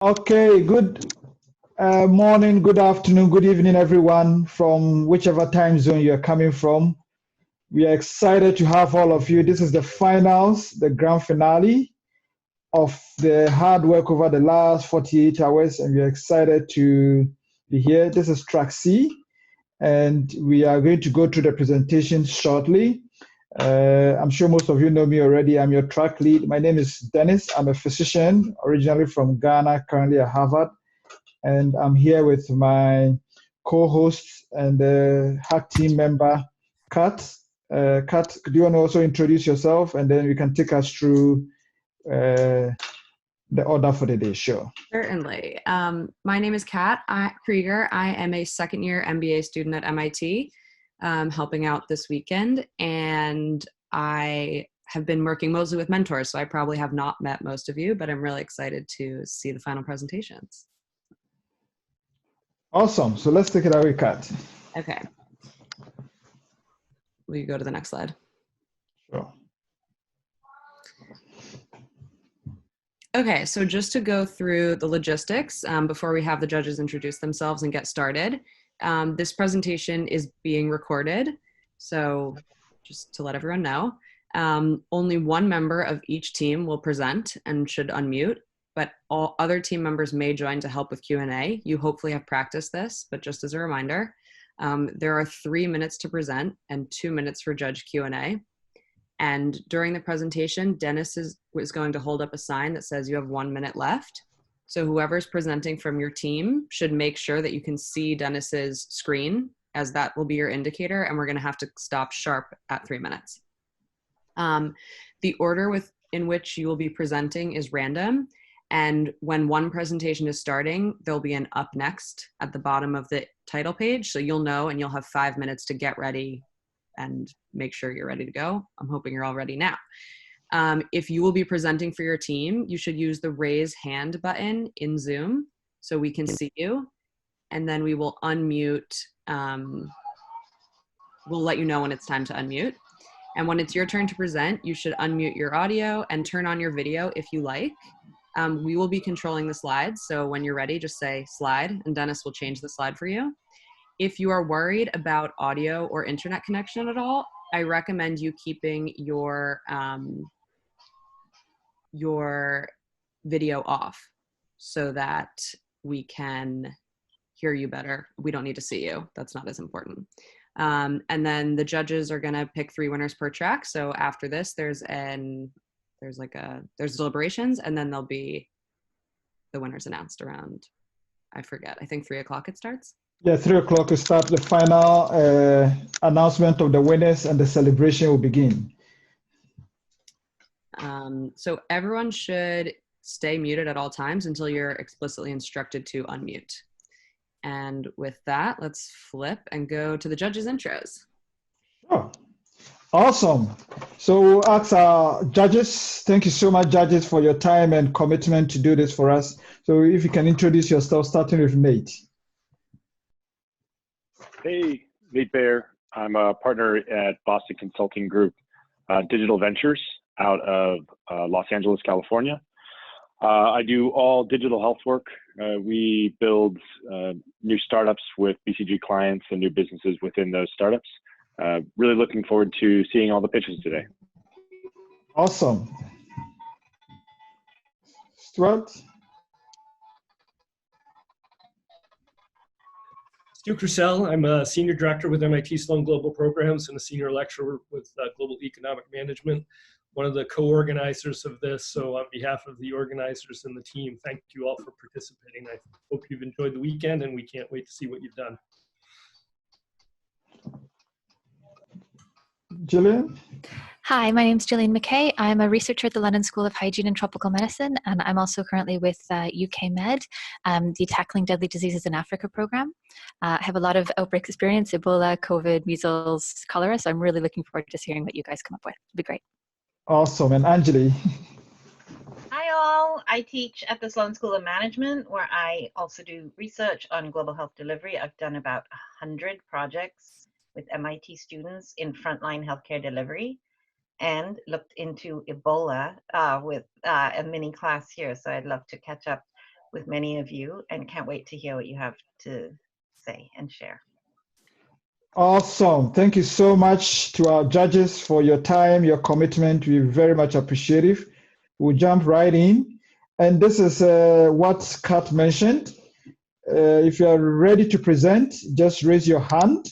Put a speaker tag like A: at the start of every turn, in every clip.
A: Okay, good morning, good afternoon, good evening, everyone, from whichever time zone you're coming from. We are excited to have all of you. This is the finals, the grand finale of the hard work over the last 48 hours, and we are excited to be here. This is track C, and we are going to go through the presentation shortly. I'm sure most of you know me already. I'm your track lead. My name is Dennis. I'm a physician, originally from Ghana, currently at Harvard. And I'm here with my co-host and hack team member, Kat. Kat, do you want to also introduce yourself? And then we can take us through the order for the day. Sure.
B: Certainly. My name is Kat Krieger. I am a second-year MBA student at MIT. Helping out this weekend, and I have been working mostly with mentors, so I probably have not met most of you, but I'm really excited to see the final presentations.
A: Awesome. So let's take it away, Kat.
B: Okay. Will you go to the next slide?
A: Sure.
B: Okay, so just to go through the logistics before we have the judges introduce themselves and get started. This presentation is being recorded, so just to let everyone know. Only one member of each team will present and should unmute, but all other team members may join to help with Q&A. You hopefully have practiced this, but just as a reminder, there are 3 minutes to present and 2 minutes for judge Q&A. And during the presentation, Dennis is going to hold up a sign that says you have 1 minute left. So whoever's presenting from your team should make sure that you can see Dennis's screen, as that will be your indicator, and we're gonna have to stop sharp at 3 minutes. The order in which you will be presenting is random, and when one presentation is starting, there'll be an up next at the bottom of the title page, so you'll know and you'll have 5 minutes to get ready and make sure you're ready to go. I'm hoping you're all ready now. If you will be presenting for your team, you should use the raise hand button in Zoom so we can see you, and then we will unmute. We'll let you know when it's time to unmute. And when it's your turn to present, you should unmute your audio and turn on your video if you like. We will be controlling the slides, so when you're ready, just say slide, and Dennis will change the slide for you. If you are worried about audio or internet connection at all, I recommend you keeping your video off so that we can hear you better. We don't need to see you. That's not as important. And then the judges are gonna pick 3 winners per track. So after this, there's deliberations, and then there'll be the winners announced around, I forget, I think 3 o'clock it starts.
A: Yeah, 3 o'clock will start the final announcement of the winners, and the celebration will begin.
B: So everyone should stay muted at all times until you're explicitly instructed to unmute. And with that, let's flip and go to the judges' intros.
A: Oh, awesome. So ask our judges, thank you so much, judges, for your time and commitment to do this for us. So if you can introduce yourself, starting with Nate.
C: Hey, Nate Baer. I'm a partner at Boston Consulting Group Digital Ventures out of Los Angeles, California. I do all digital health work. We build new startups with BCG clients and new businesses within those startups. Really looking forward to seeing all the pitches today.
A: Awesome. Stuart?
D: Stu Crucell. I'm a senior director with MIT Sloan Global Programs and a senior lecturer with Global Economic Management, one of the co-organizers of this. So on behalf of the organizers and the team, thank you all for participating. I hope you've enjoyed the weekend, and we can't wait to see what you've done.
A: Jillian?
E: Hi, my name is Jillian Mckay. I'm a researcher at the London School of Hygiene and Tropical Medicine, and I'm also currently with UK Med, the Tackling Deadly Diseases in Africa program. I have a lot of outbreak experience, Ebola, COVID, measles, cholera, so I'm really looking forward to hearing what you guys come up with. It'll be great.
A: Awesome. And Anjali?
F: Hi all, I teach at the Sloan School of Management, where I also do research on global health delivery. I've done about 100 projects with MIT students in frontline healthcare delivery, and looked into Ebola with a mini class here. So I'd love to catch up with many of you and can't wait to hear what you have to say and share.
A: Awesome. Thank you so much to our judges for your time, your commitment. We very much appreciate it. We'll jump right in. And this is what Kat mentioned. If you are ready to present, just raise your hand.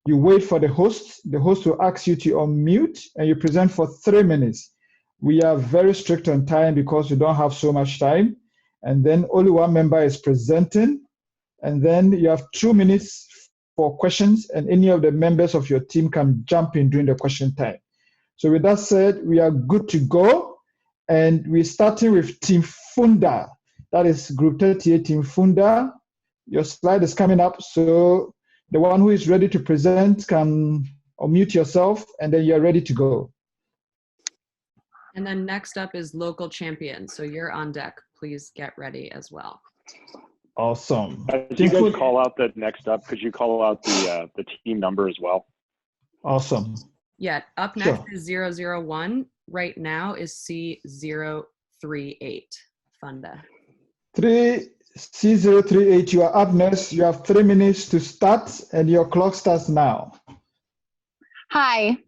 A: You wait for the host. The host will ask you to unmute and you present for 3 minutes. We are very strict on time because we don't have so much time. And then only one member is presenting. And then you have 2 minutes for questions, and any of the members of your team can jump in during the question time. So with that said, we are good to go. And we're starting with Team Funda. That is Group 38, Team Funda. Your slide is coming up. So the one who is ready to present can unmute yourself, and then you're ready to go.
B: And then next up is Local Champion. So you're on deck. Please get ready as well.
A: Awesome.
C: As you guys call out the next up, could you call out the team number as well?
A: Awesome.
B: Yeah, up next is 001. Right now is C038, Funda.
A: C038, you are up next. You have 3 minutes to start, and your clock starts now.
G: Hi,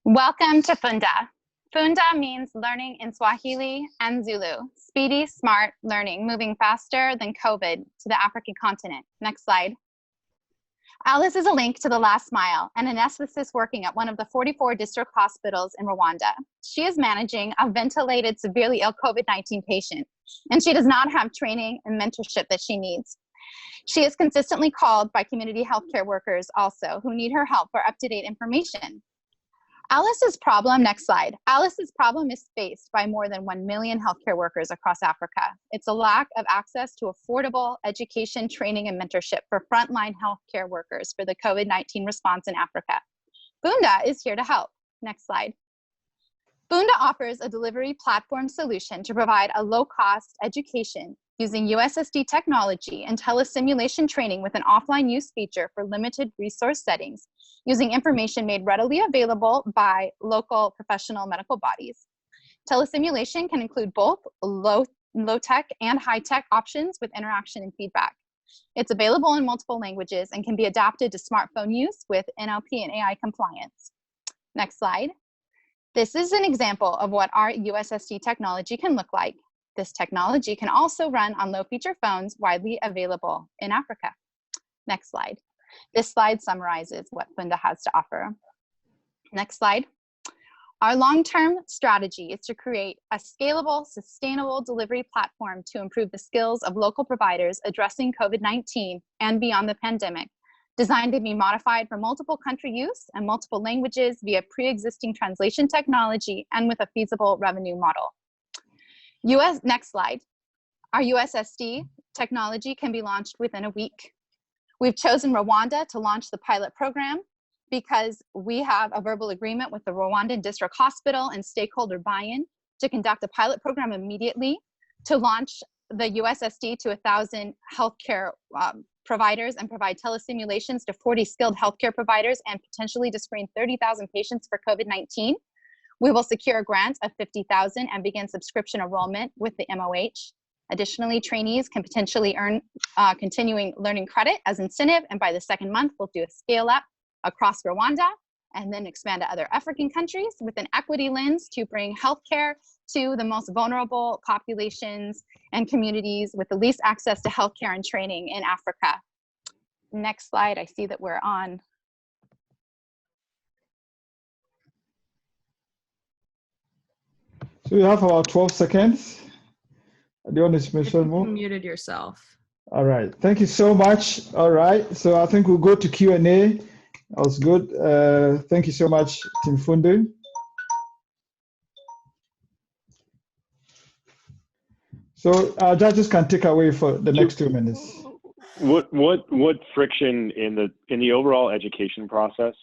G: welcome to Funda. Funda means learning in Swahili and Zulu. Speedy, smart learning, moving faster than COVID to the African continent. Next slide. Alice is a link to the last mile and an anesthetist working at one of the 44 district hospitals in Rwanda. She is managing a ventilated, severely ill COVID-19 patient, and she does not have training and mentorship that she needs. She is consistently called by community healthcare workers also who need her help for up-to-date information. Alice's problem, next slide. Alice's problem is faced by more than 1 million healthcare workers across Africa. It's a lack of access to affordable education, training, and mentorship for frontline healthcare workers for the COVID-19 response in Africa. Funda is here to help. Next slide. Funda offers a delivery platform solution to provide a low-cost education using USSD technology and telesimulation training with an offline use feature for limited resource settings, using information made readily available by local professional medical bodies. Telesimulation can include both low-tech and high-tech options with interaction and feedback. It's available in multiple languages and can be adapted to smartphone use with NLP and AI compliance. Next slide. This is an example of what our USSD technology can look like. This technology can also run on low-feature phones widely available in Africa. Next slide. This slide summarizes what Funda has to offer. Next slide. Our long-term strategy is to create a scalable, sustainable delivery platform to improve the skills of local providers addressing COVID-19 and beyond the pandemic, designed to be modified for multiple country use and multiple languages via pre-existing translation technology and with a feasible revenue model. Next slide. Our USSD technology can be launched within a week. We've chosen Rwanda to launch the pilot program because we have a verbal agreement with the Rwandan District Hospital and stakeholder buy-in to conduct a pilot program immediately to launch the USSD to 1,000 healthcare providers and provide telesimulations to 40 skilled healthcare providers and potentially to screen 30,000 patients for COVID-19. We will secure a grant of $50,000 and begin subscription enrollment with the MOH. Additionally, trainees can potentially earn continuing learning credit as incentive, and by the second month, we'll do a scale up across Rwanda and then expand to other African countries with an equity lens to bring healthcare to the most vulnerable populations and communities with the least access to healthcare and training in Africa. Next slide, I see that we're on.
A: So you have about 12 seconds. Do you want to mention more?
B: You muted yourself.
A: All right. Thank you so much. All right. So I think we'll go to Q&A. That was good. Thank you so much, Team Fundu. So our judges can take away for the next 2 minutes.
C: What friction in the overall education process?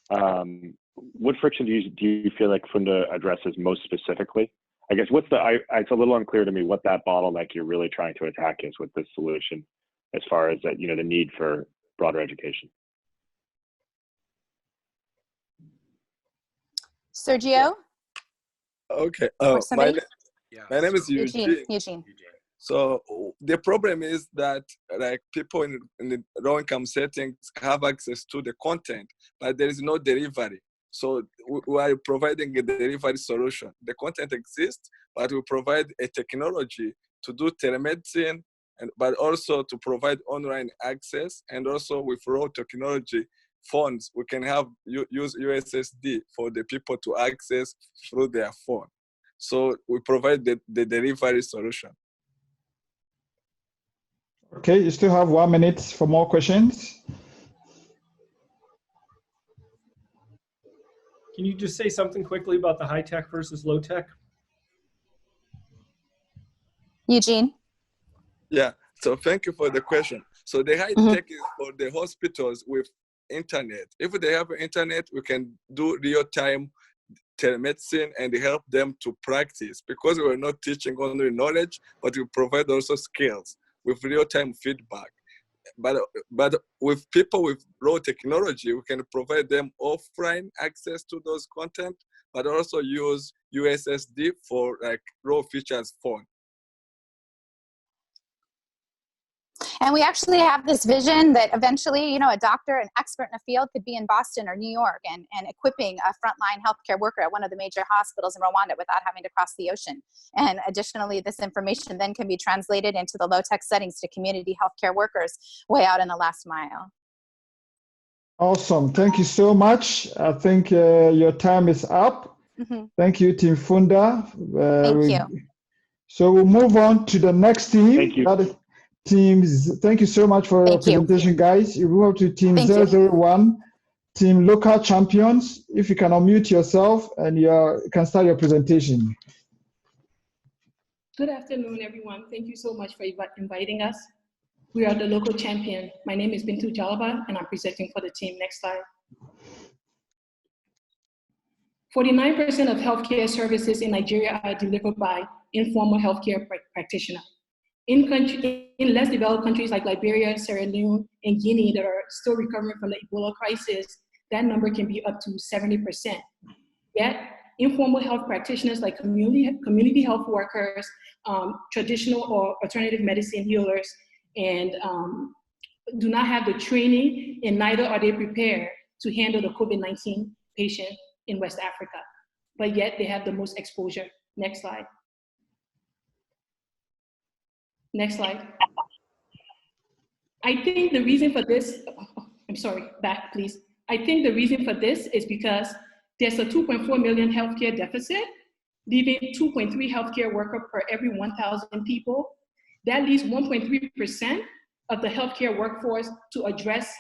C: What friction do you feel like Funda addresses most specifically? I guess it's a little unclear to me what that bottleneck you're really trying to attack is with this solution, as far as that, the need for broader education.
G: Sergio?
H: Okay.
G: Or somebody?
H: My name is Eugene.
G: Eugene.
H: So the problem is that like people in the low income settings have access to the content, but there is no delivery. So we are providing a delivery solution. The content exists, but we provide a technology to do telemedicine, but also to provide online access, and also with raw technology phones, we can have use USSD for the people to access through their phone. So we provide the delivery solution.
A: Okay, you still have 1 minute for more questions.
D: Can you just say something quickly about the high tech versus low tech?
G: Eugene?
H: Yeah, so thank you for the question. So the high tech is for the hospitals with internet. If they have internet, we can do real-time telemedicine and help them to practice, because we're not teaching only knowledge, but we provide also skills with real-time feedback. But with people with low technology, we can provide them offline access to those content, but also use USSD for like raw features phone.
G: And we actually have this vision that eventually, you know, a doctor, an expert in a field could be in Boston or New York and equipping a frontline healthcare worker at one of the major hospitals in Rwanda without having to cross the ocean. And additionally, this information then can be translated into the low-tech settings to community healthcare workers way out in the last mile.
A: Awesome. Thank you so much. I think your time is up. Thank you, Team Funda.
G: Thank you.
A: So we'll move on to the next team.
C: Thank you.
A: Teams, thank you so much for your presentation, guys. You move to Team 001, Team Local Champions. If you can unmute yourself and you can start your presentation.
I: Good afternoon, everyone. Thank you so much for inviting us. We are the Local Champion. My name is Bintu Jalaba, and I'm presenting for the team. Next slide. 49% of healthcare services in Nigeria are delivered by informal healthcare practitioners. In less developed countries like Liberia, Sierra Leone, and Guinea that are still recovering from the Ebola crisis, that number can be up to 70%. Yet, informal health practitioners like community health workers, traditional or alternative medicine healers, and do not have the training, and neither are they prepared to handle the COVID-19 patient in West Africa. But yet they have the most exposure. Next slide. Next slide. I think the reason for this, I'm sorry, back please. I think the reason for this is because there's a 2.4 million healthcare deficit, leaving 2.3 healthcare workers per every 1,000 people. That leaves 1.3% of the healthcare workforce to address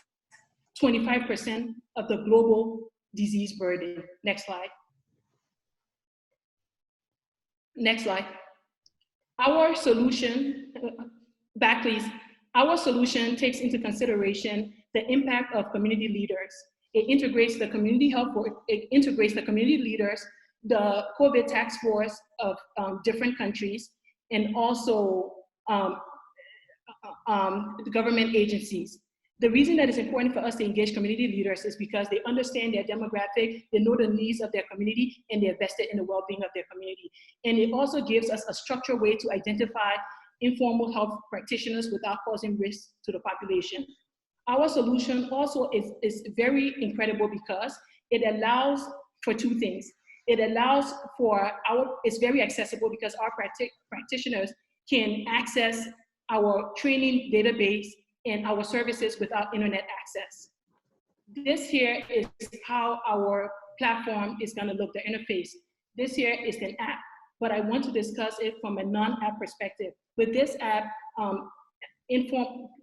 I: 25% of the global disease burden. Next slide. Next slide. Our solution, back please. Our solution takes into consideration the impact of community leaders. It integrates the community health, it integrates the community leaders, the COVID task force of different countries, and also the government agencies. The reason that it's important for us to engage community leaders is because they understand their demographic, they know the needs of their community, and they're vested in the well-being of their community. And it also gives us a structured way to identify informal health practitioners without causing risk to the population. Our solution also is very incredible because it allows for two things. It allows for it's very accessible because our practitioners can access our training database and our services without internet access. This here is how our platform is gonna look, the interface. This here is an app, but I want to discuss it from a non-app perspective. With this app,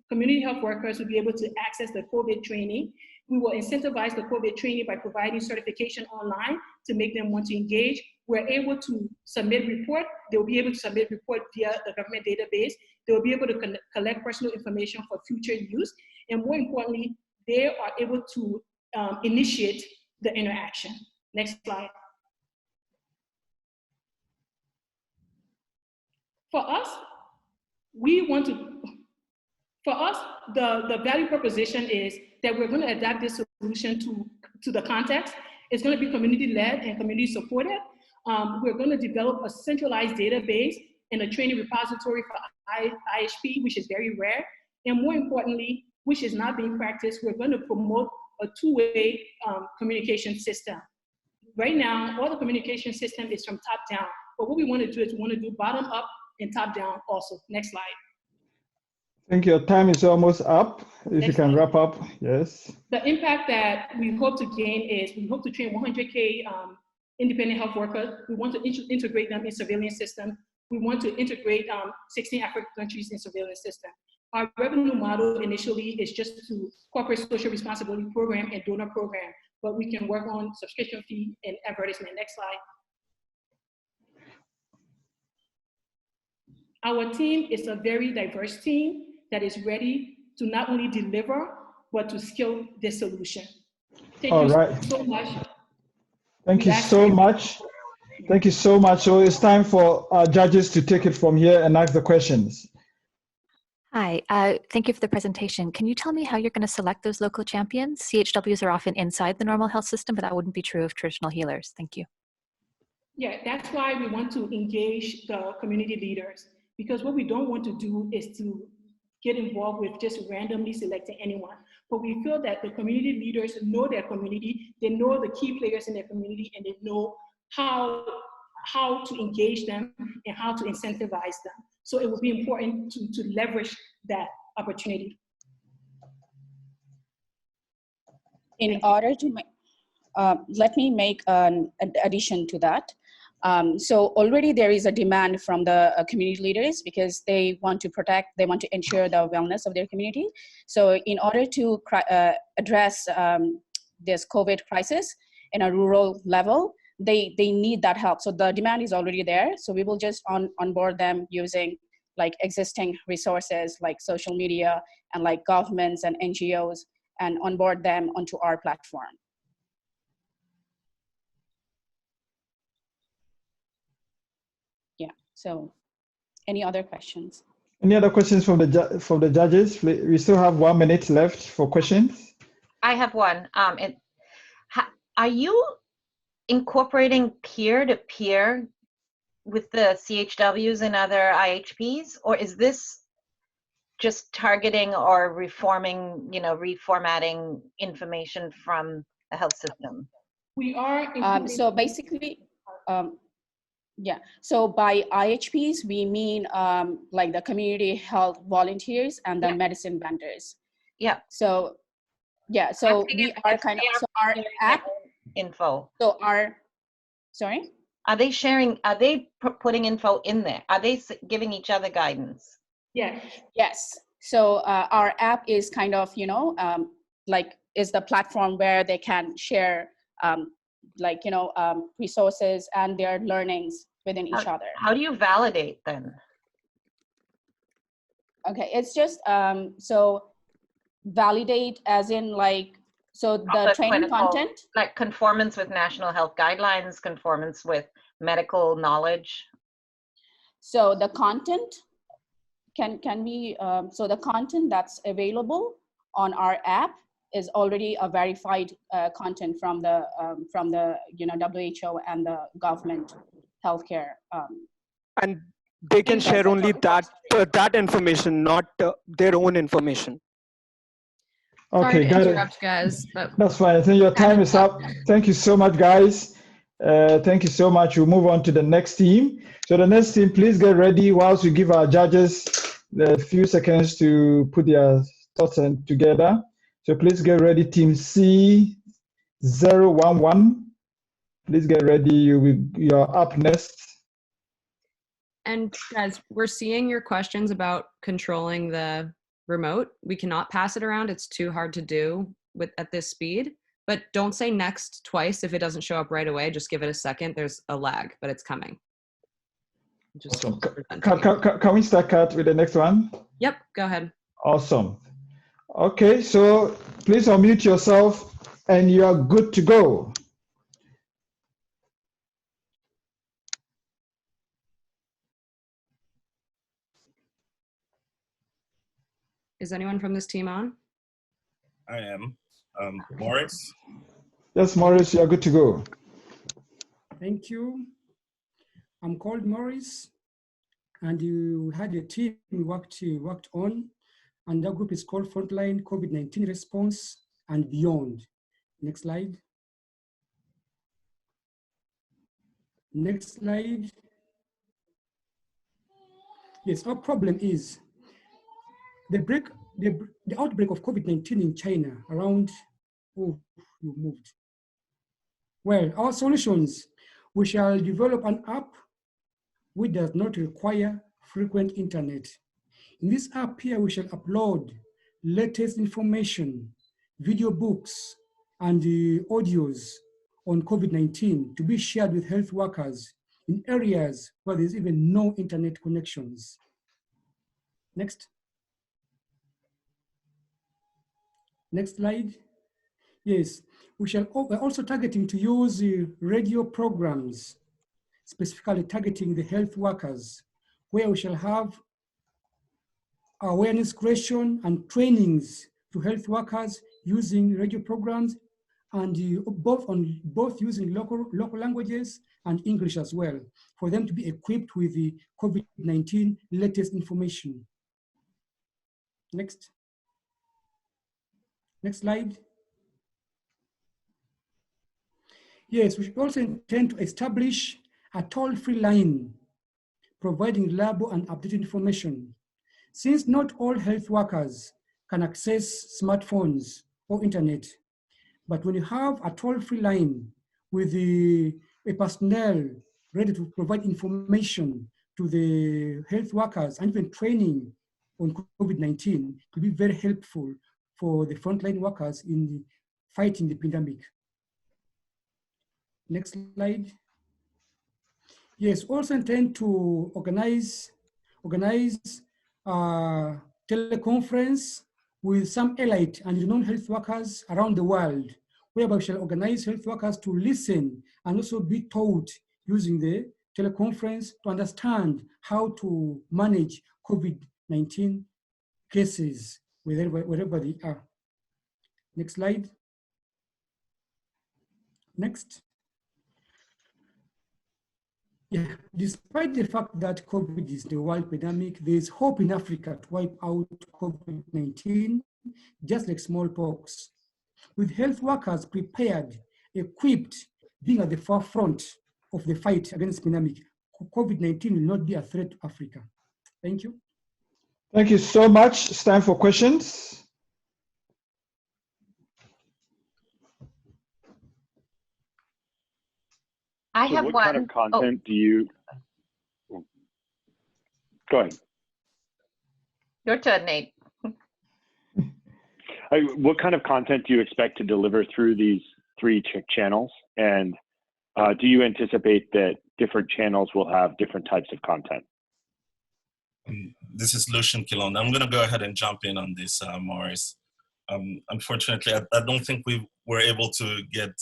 I: community health workers will be able to access the COVID training. We will incentivize the COVID training by providing certification online to make them want to engage. We're able to submit report. They'll be able to submit report via the government database. They'll be able to collect personal information for future use. And more importantly, they are able to initiate the interaction. Next slide. For us, the value proposition is that we're going to adapt this solution to the context. It's going to be community-led and community-supported. We're going to develop a centralized database and a training repository for IHP, which is very rare. And more importantly, which is not being practiced, we're going to promote a two-way communication system. Right now, all the communication system is from top down. But what we want to do is we want to do bottom up and top down also. Next slide.
A: I think your time is almost up. If you can wrap up, yes.
I: The impact that we hope to gain is we hope to train 100K independent health workers. We want to integrate them in surveillance system. We want to integrate 16 African countries in surveillance system. Our revenue model initially is just to corporate social responsibility program and donor program, but we can work on subscription fee and advertisement. Next slide. Our team is a very diverse team that is ready to not only deliver, but to scale this solution. Thank you so much.
A: Thank you so much. Thank you so much. So it's time for our judges to take it from here and ask the questions.
E: Hi, thank you for the presentation. Can you tell me how you're going to select those local champions? CHWs are often inside the normal health system, but that wouldn't be true of traditional healers. Thank you.
I: Yeah, that's why we want to engage the community leaders, because what we don't want to do is to get involved with just randomly selecting anyone. But we feel that the community leaders know their community, they know the key players in their community, and they know how to engage them and how to incentivize them. So it would be important to leverage that opportunity.
J: In order to make, let me make an addition to that. So already there is a demand from the community leaders because they want to protect, they want to ensure the wellness of their community. So in order to address this COVID crisis in a rural level, they need that help. So the demand is already there. So we will just onboard them using like existing resources like social media and like governments and NGOs and onboard them onto our platform. Yeah, so any other questions?
A: Any other questions from the judges? We still have 1 minute left for questions.
F: I have one. Are you incorporating peer-to-peer with the CHWs and other IHPs, or is this just targeting or reformatting information from the health system?
I: We are
J: so basically, yeah. So by IHPs, we mean like the community health volunteers and the medicine vendors.
F: Yeah.
J: So yeah. So we are kind of, so our app
F: info.
J: So our, sorry?
F: Are they sharing, are they putting info in there? Are they giving each other guidance?
I: Yeah.
J: Yes. So our app is kind of, like is the platform where they can share resources and their learnings within each other.
F: How do you validate then?
J: Okay, it's just, so validate as in like, so the training content?
F: Like conformance with national health guidelines, conformance with medical knowledge.
J: So the content can be, so the content that's available on our app is already a verified content from the WHO and the government healthcare.
K: And they can share only that information, not their own information.
A: Okay,
B: sorry to interrupt, guys, but
A: that's fine. I think your time is up. Thank you so much, guys. Thank you so much. We'll move on to the next team. So the next team, please get ready whilst we give our judges a few seconds to put their thoughts together. So please get ready, team C011. Please get ready. You're up next.
B: And guys, we're seeing your questions about controlling the remote. We cannot pass it around. It's too hard to do at this speed. But don't say next twice if it doesn't show up right away. Just give it a second. There's a lag, but it's coming.
A: Awesome. Can we start, Kat, with the next one?
B: Yep, go ahead.
A: Awesome. Okay, so please unmute yourself and you are good to go.
B: Is anyone from this team on?
L: I am. Morris?
A: Yes, Morris, you're good to go.
M: Thank you. I'm called Morris. and we had a team we worked on, and that group is called Frontline COVID-19 Response and Beyond. Next slide. Next slide. Yes, our problem is the outbreak of COVID-19 in China around, oh, you moved. Well, our solutions, we shall develop an app which does not require frequent internet. In this app here, we shall upload latest information, video books, and audios on COVID-19 to be shared with health workers in areas where there's even no internet connections. Next. Next slide. Yes, we're also targeting to use radio programs, specifically targeting the health workers, where we shall have awareness creation and trainings to health workers using radio programs, and both using local languages and English as well, for them to be equipped with the COVID-19 latest information. Next. Next slide. Yes, we also intend to establish a toll-free line providing reliable and updated information. Since not all health workers can access smartphones or internet, but when you have a toll-free line with a personnel ready to provide information to the health workers and even training on COVID-19, it will be very helpful for the frontline workers in fighting the pandemic. Next slide. Yes, also intend to organize teleconference with some allied and non-health workers around the world, whereby we shall organize health workers to listen and also be taught using the teleconference to understand how to manage COVID-19 cases wherever they are. Next slide. Next. Yeah, despite the fact that COVID is the world pandemic, there is hope in Africa to wipe out COVID-19, just like smallpox. With health workers prepared, equipped, being at the forefront of the fight against pandemic, COVID-19 will not be a threat to Africa. Thank you.
A: Thank you so much. It's time for questions.
F: I have
C: what
F: one.
C: Kind of content do you? Go ahead.
F: Your turn, Nate.
C: What kind of content do you expect to deliver through these three channels? And do you anticipate that different channels will have different types of content?
L: This is Lucian Kilon. I'm going to go ahead and jump in on this, Morris. Unfortunately, I don't think we were able to get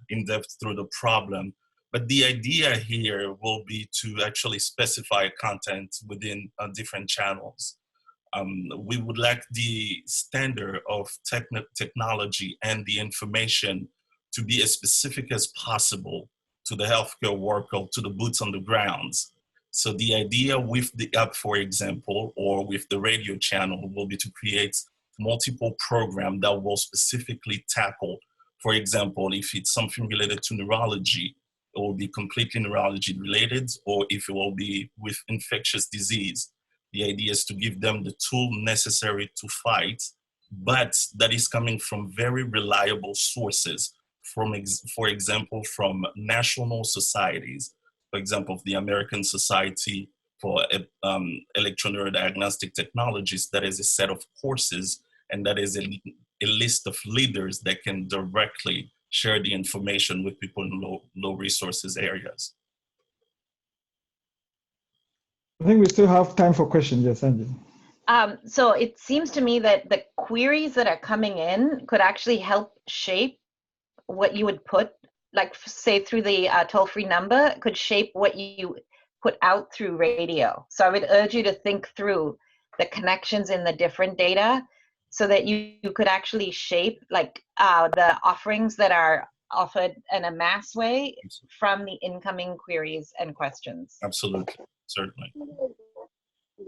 L: in depth through the problem. But the idea here will be to actually specify content within different channels. We would like the standard of technology and the information to be as specific as possible to the healthcare worker, to the boots on the grounds. So the idea with the app, for example, or with the radio channel will be to create multiple programs that will specifically tackle, for example, if it's something related to neurology, it will be completely neurology related, or if it will be with infectious disease. The idea is to give them the tool necessary to fight, but that is coming from very reliable sources, for example, from national societies. For example, the American Society for Electroneurodiagnostic Technologies, that is a set of courses, and that is a list of leaders that can directly share the information with people in low resources areas.
A: I think we still have time for questions. Yes, Angie.
F: So it seems to me that the queries that are coming in could actually help shape what you would put, like say through the toll-free number, could shape what you put out through radio. So I would urge you to think through the connections in the different data so that you could actually shape like the offerings that are offered in a mass way from the incoming queries and questions.
L: Absolutely, certainly.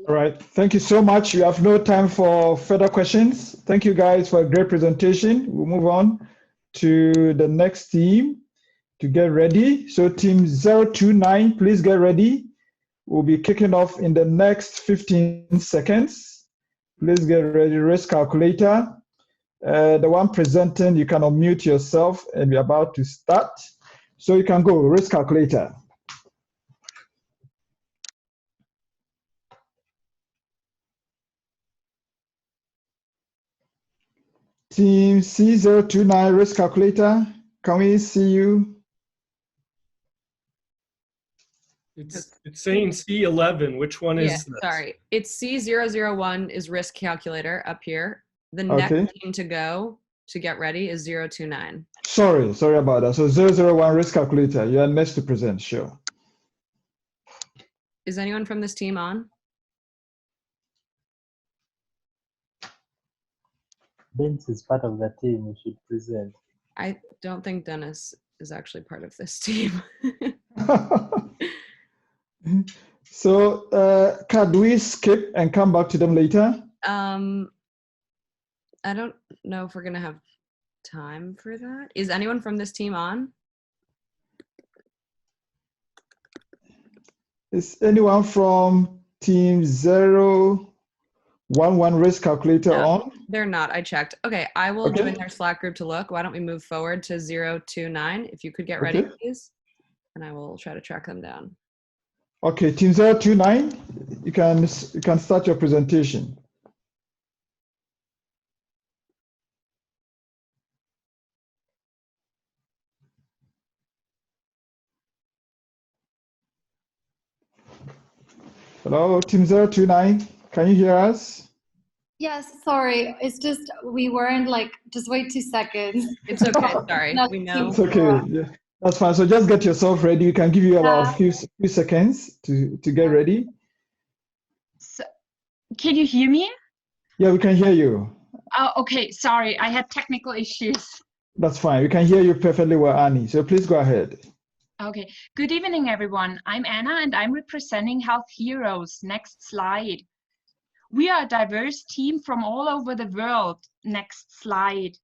A: All right. Thank you so much. We have no time for further questions. Thank you guys for a great presentation. We'll move on to the next team to get ready. So team 029, please get ready. We'll be kicking off in the next 15 seconds. Please get ready. Risk calculator. The one presenting, you can unmute yourself and we're about to start. So you can go, risk calculator. Team C029, risk calculator. Can we see you?
D: It's saying C11. Which one is this?
B: Sorry. It's C001 is risk calculator up here. The
A: Okay.
B: next team to go to get ready is 029.
A: Sorry about that. So 001 risk calculator, you are next to present, sure.
B: Is anyone from this team on?
N: Dennis is part of the team, we should present.
B: I don't think Dennis is actually part of this team.
A: So can we skip and come back to them later?
B: I don't know if we're gonna have time for that. Is anyone from this team on?
A: Is anyone from team 011 risk calculator on?
B: They're not. I checked. Okay, I will join their Slack group to look. Why don't we move forward to 029? If you could get ready, please, and I will try to track them down.
A: Okay, team 029, you can start your presentation. Hello, team 029, can you hear us?
O: Yes, sorry. It's just we weren't just wait 2 seconds.
B: It's okay. Sorry. We know.
A: It's okay. Yeah, that's fine. So just get yourself ready. We can give you about a few seconds to get ready.
P: So, can you hear me?
A: Yeah, we can hear you.
P: Oh, okay. Sorry, I had technical issues.
A: That's fine. We can hear you perfectly well, Annie. So please go ahead.
P: Okay. Good evening, everyone. I'm Anna, and I'm representing Health Heroes. Next slide. We are a diverse team from all over the world. Next slide.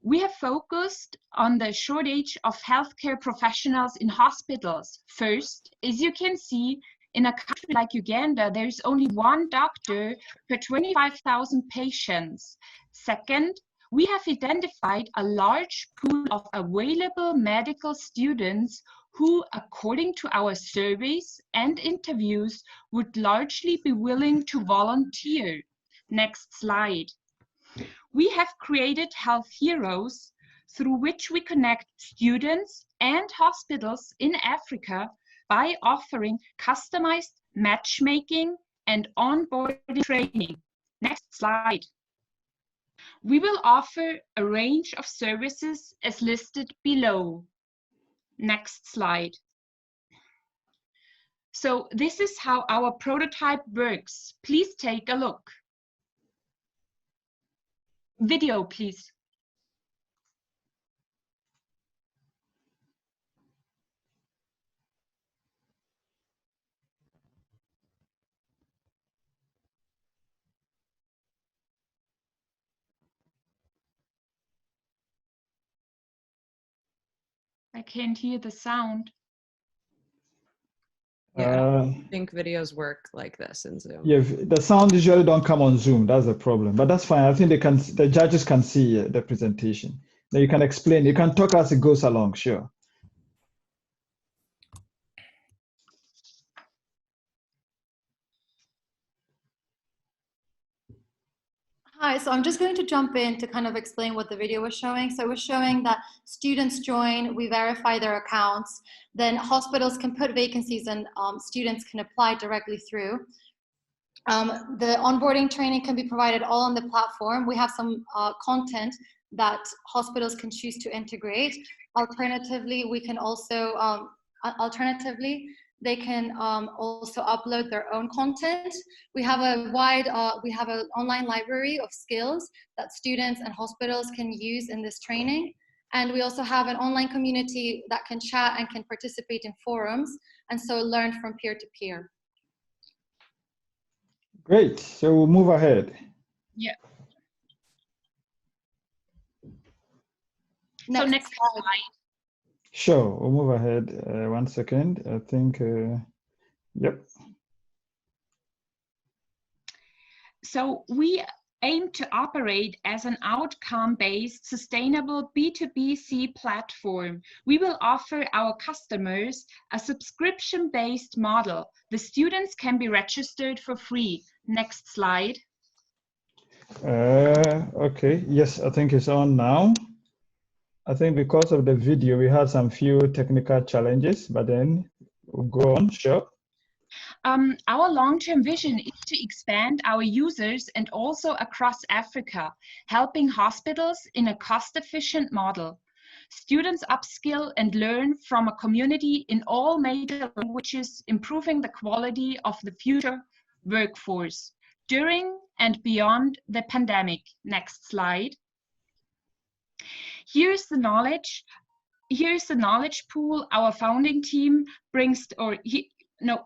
P: We have focused on the shortage of healthcare professionals in hospitals. First, as you can see, in a country like Uganda, there is only one doctor per 25,000 patients. Second, we have identified a large pool of available medical students who, according to our surveys and interviews, would largely be willing to volunteer. Next slide. We have created Health Heroes, through which we connect students and hospitals in Africa by offering customized matchmaking and onboarding training. Next slide. We will offer a range of services as listed below. Next slide. So this is how our prototype works. Please take a look. Video, please. I can't hear the sound.
B: Yeah, I don't think videos work like this in Zoom.
A: Yeah, the sound usually don't come on Zoom. That's the problem, but that's fine. I think the judges can see the presentation. Now you can explain. You can talk as it goes along. Sure.
O: Hi, so I'm just going to jump in to kind of explain what the video was showing. So it was showing that students join, we verify their accounts, then hospitals can put vacancies and students can apply directly through. The onboarding training can be provided all on the platform. We have some content that hospitals can choose to integrate. Alternatively, we can also, they can also upload their own content. We have a we have an online library of skills that students and hospitals can use in this training. And we also have an online community that can chat and can participate in forums, and so learn from peer to peer.
A: Great. So we'll move ahead.
P: Yeah. So next slide.
A: Sure, we'll move ahead. 1 second. I think, yep.
P: So we aim to operate as an outcome-based, sustainable B2B platform. We will offer our customers a subscription-based model. The students can be registered for free. Next slide.
A: Okay, yes, I think it's on now. I think because of the video, we had some few technical challenges, but then we'll go on, sure.
P: Our long-term vision is to expand our users and also across Africa, helping hospitals in a cost-efficient model. Students upskill and learn from a community in all major languages, improving the quality of the future workforce during and beyond the pandemic. Next slide. Here's the knowledge pool our founding team brings,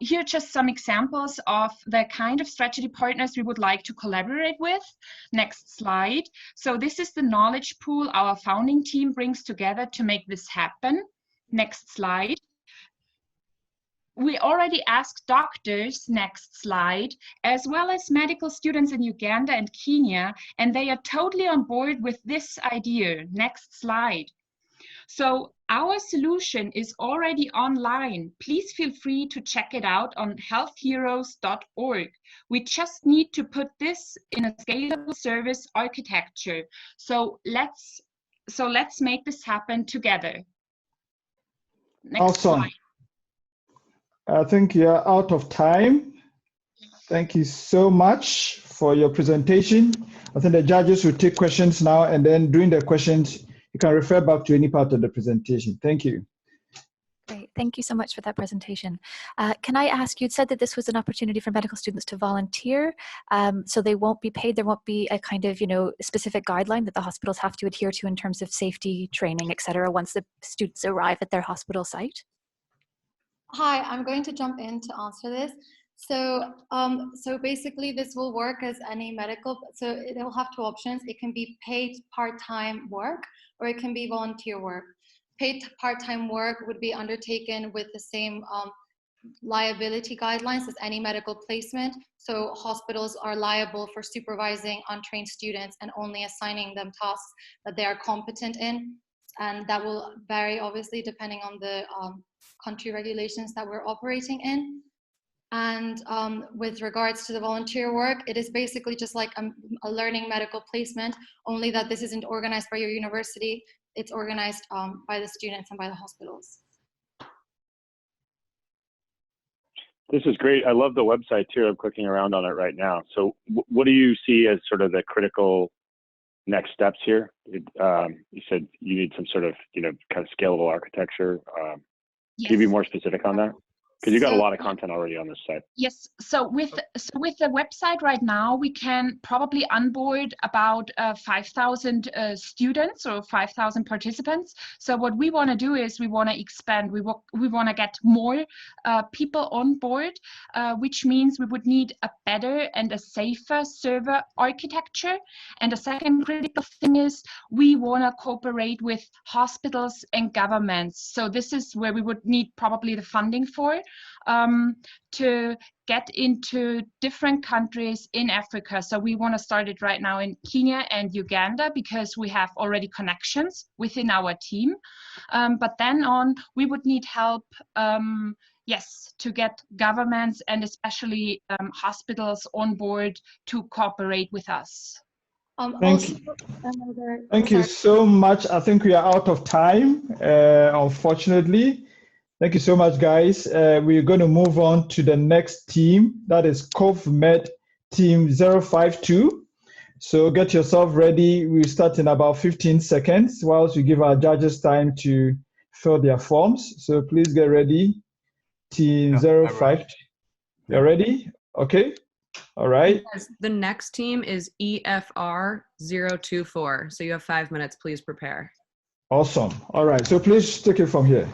P: here are just some examples of the kind of strategy partners we would like to collaborate with. Next slide. So this is the knowledge pool our founding team brings together to make this happen. Next slide. We already asked doctors, next slide, as well as medical students in Uganda and Kenya, and they are totally on board with this idea. Next slide. So our solution is already online. Please feel free to check it out on healthheroes.org. We just need to put this in a scalable service architecture. So let's make this happen together. Next
A: Awesome.
P: slide.
A: I think you're out of time. Thank you so much for your presentation. I think the judges will take questions now, and then during the questions, you can refer back to any part of the presentation. Thank you.
E: Great. Thank you so much for that presentation. Can I ask, you'd said that this was an opportunity for medical students to volunteer, so they won't be paid. There won't be a kind of, specific guideline that the hospitals have to adhere to in terms of safety training, et cetera, once the students arrive at their hospital site?
O: Hi, I'm going to jump in to answer this. So basically this will work as any medical, so it will have two options. It can be paid part-time work, or it can be volunteer work. Paid part-time work would be undertaken with the same liability guidelines as any medical placement. So hospitals are liable for supervising untrained students and only assigning them tasks that they are competent in. And that will vary obviously depending on the country regulations that we're operating in. And with regards to the volunteer work, it is basically just like a learning medical placement, only that this isn't organized by your university. It's organized by the students and by the hospitals.
C: This is great. I love the website too. I'm clicking around on it right now. So what do you see as sort of the critical next steps here? You said you need some sort of, kind of scalable architecture.
P: Yes.
C: Can you be more specific on that? Because you got a lot of content already on this site.
P: Yes, so with the website right now, we can probably onboard about 5,000 students or 5,000 participants. So what we want to do is we want to expand. We want to get more people on board, which means we would need a better and a safer server architecture. And the second critical thing is we want to cooperate with hospitals and governments. So this is where we would need probably the funding for. To get into different countries in Africa. So we want to start it right now in Kenya and Uganda because we have already connections within our team. But then on, we would need help, yes, to get governments and especially hospitals on board to cooperate with us.
A: Thank you so much. I think we are out of time, unfortunately. Thank you so much, guys. We're going to move on to the next team. That is Covert team 052. So get yourself ready. We'll start in about 15 seconds whilst we give our judges time to fill their forms. So please get ready. Team 052. You're ready? Okay. All right.
B: The next team is EFR 024. So you have 5 minutes. Please prepare.
A: Awesome. All right. So please take it from here.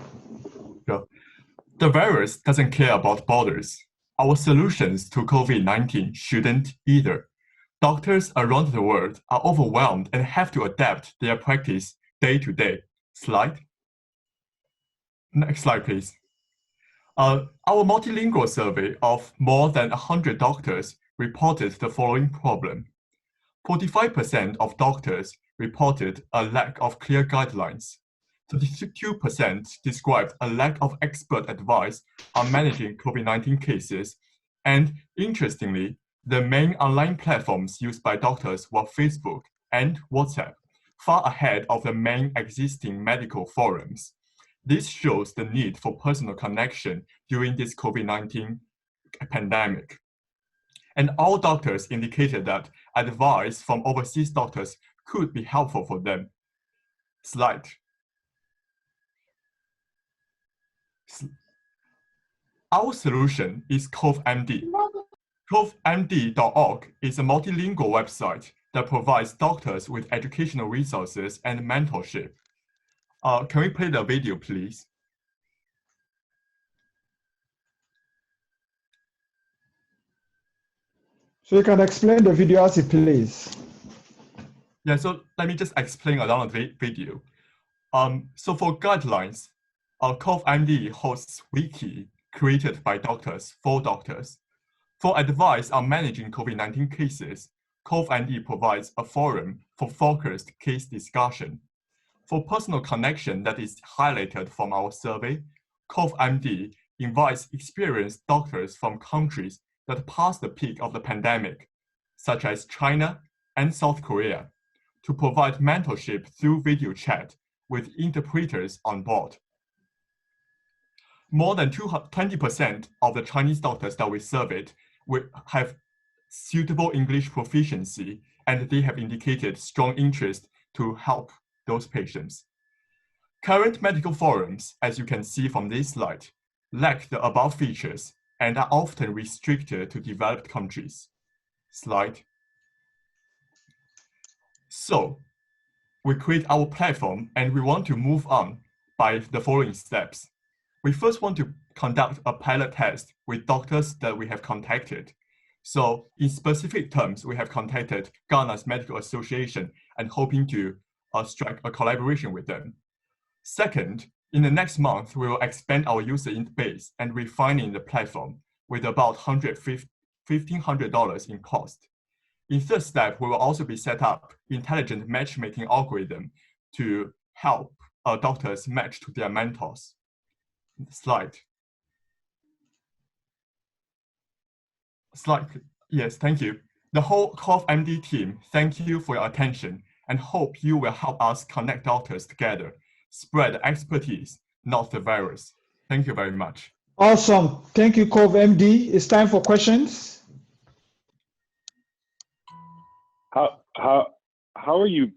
Q: The virus doesn't care about borders. our solutions to COVID-19 shouldn't either. Doctors around the world are overwhelmed and have to adapt their practice day to day. Slide. Next slide, please. Our multilingual survey of more than 100 doctors reported the following problem. 45% of doctors reported a lack of clear guidelines. 32% described a lack of expert advice on managing COVID-19 cases. And interestingly, the main online platforms used by doctors were Facebook and WhatsApp, far ahead of the main existing medical forums. This shows the need for personal connection during this COVID-19 pandemic. And all doctors indicated that advice from overseas doctors could be helpful for them. Slide. Our solution is CoveMD. CoveMD.org is a multilingual website that provides doctors with educational resources and mentorship. Can we play the video, please?
A: So you can explain the video as it plays.
Q: Yeah, so let me just explain along the video. So for guidelines, CoveMD hosts wiki created by doctors for doctors. For advice on managing COVID-19 cases, CoveMD provides a forum for focused case discussion. For personal connection that is highlighted from our survey, CoveMD invites experienced doctors from countries that passed the peak of the pandemic, such as China and South Korea, to provide mentorship through video chat with interpreters on board. More than 20% of the Chinese doctors that we surveyed have suitable English proficiency, and they have indicated strong interest to help those patients. Current medical forums, as you can see from this slide, lack the above features and are often restricted to developed countries. Slide. So, we create our platform and we want to move on by the following steps. We first want to conduct a pilot test with doctors that we have contacted. So in specific terms, we have contacted Ghana's Medical Association and hoping to strike a collaboration with them. Second, in the next month, we will expand our user base and refining the platform with about $1,500 in cost. In third step, we will also be set up intelligent matchmaking algorithm to help doctors match to their mentors. Slide. Yes, thank you. The whole CoveMD team, thank you for your attention and hope you will help us connect doctors together, spread expertise, not the virus. Thank you very much.
A: Awesome. Thank you, CoveMD. It's time for questions.
C: How are you,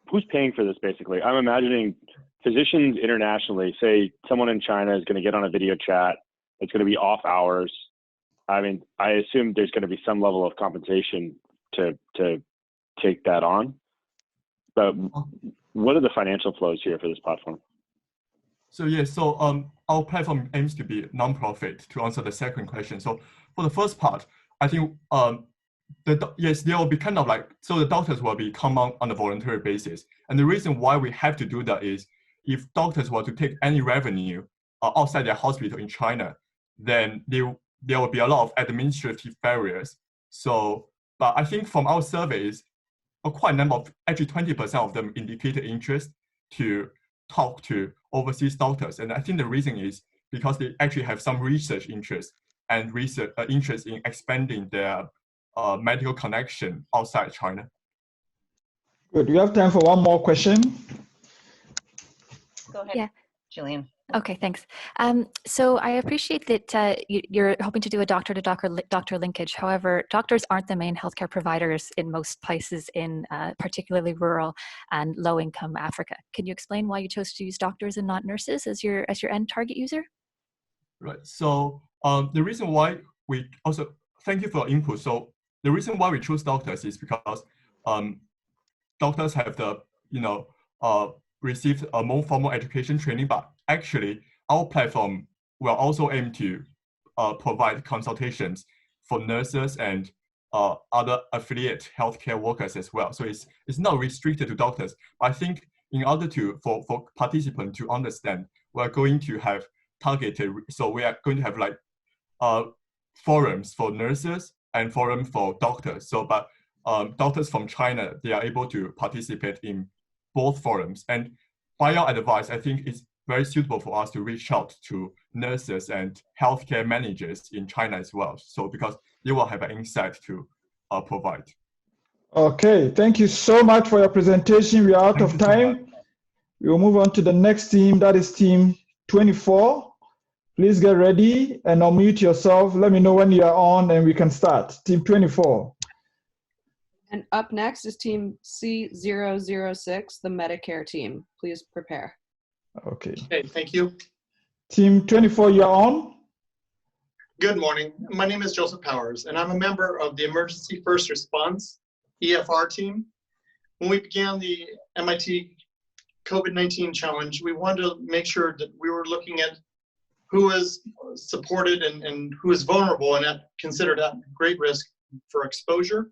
C: who's paying for this basically? I'm imagining physicians internationally, say someone in China is going to get on a video chat, it's going to be off hours. I mean, I assume there's going to be some level of compensation to take that on. But what are the financial flows here for this platform?
Q: So yeah, so our platform aims to be non-profit, to answer the second question. So for the first part, I think yes, there will be kind of like, so the doctors will be come on a voluntary basis. And the reason why we have to do that is if doctors were to take any revenue outside their hospital in China, then there will be a lot of administrative barriers. So, but I think from our surveys, quite a number of, actually 20% of them indicated interest to talk to overseas doctors. And I think the reason is because they actually have some research interest and research interest in expanding their medical connection outside China.
A: Good. We have time for one more question.
F: Go ahead,
E: yeah.
F: Jillian.
E: Okay, thanks. So I appreciate that you're hoping to do a doctor-to-doctor linkage. However, doctors aren't the main healthcare providers in most places in particularly rural and low-income Africa. Can you explain why you chose to use doctors and not nurses as your end target user?
Q: Right. So the reason why we also, thank you for your input. So the reason why we choose doctors is because doctors have the, received a more formal education training, but actually our platform will also aim to provide consultations for nurses and other affiliate healthcare workers as well. So it's not restricted to doctors. I think in order for participants to understand, we're going to have targeted, so we are going to have like forums for nurses and forum for doctors. So, but doctors from China, they are able to participate in both forums. And by your advice, I think it's very suitable for us to reach out to nurses and healthcare managers in China as well. So because they will have an insight to provide.
A: Okay, thank you so much for your presentation. We are out of time. We will move on to the next team, that is team 24. Please get ready and unmute yourself. Let me know when you are on and we can start. Team 24.
B: And up next is team C006, the Medicare team. Please prepare.
A: Okay.
R: Okay, thank you.
A: Team 24, you're on.
R: Good morning. My name is Joseph Powers, and I'm a member of the Emergency First Response, EFR team. When we began the MIT COVID-19 challenge, we wanted to make sure that we were looking at who is supported and who is vulnerable and considered at great risk for exposure.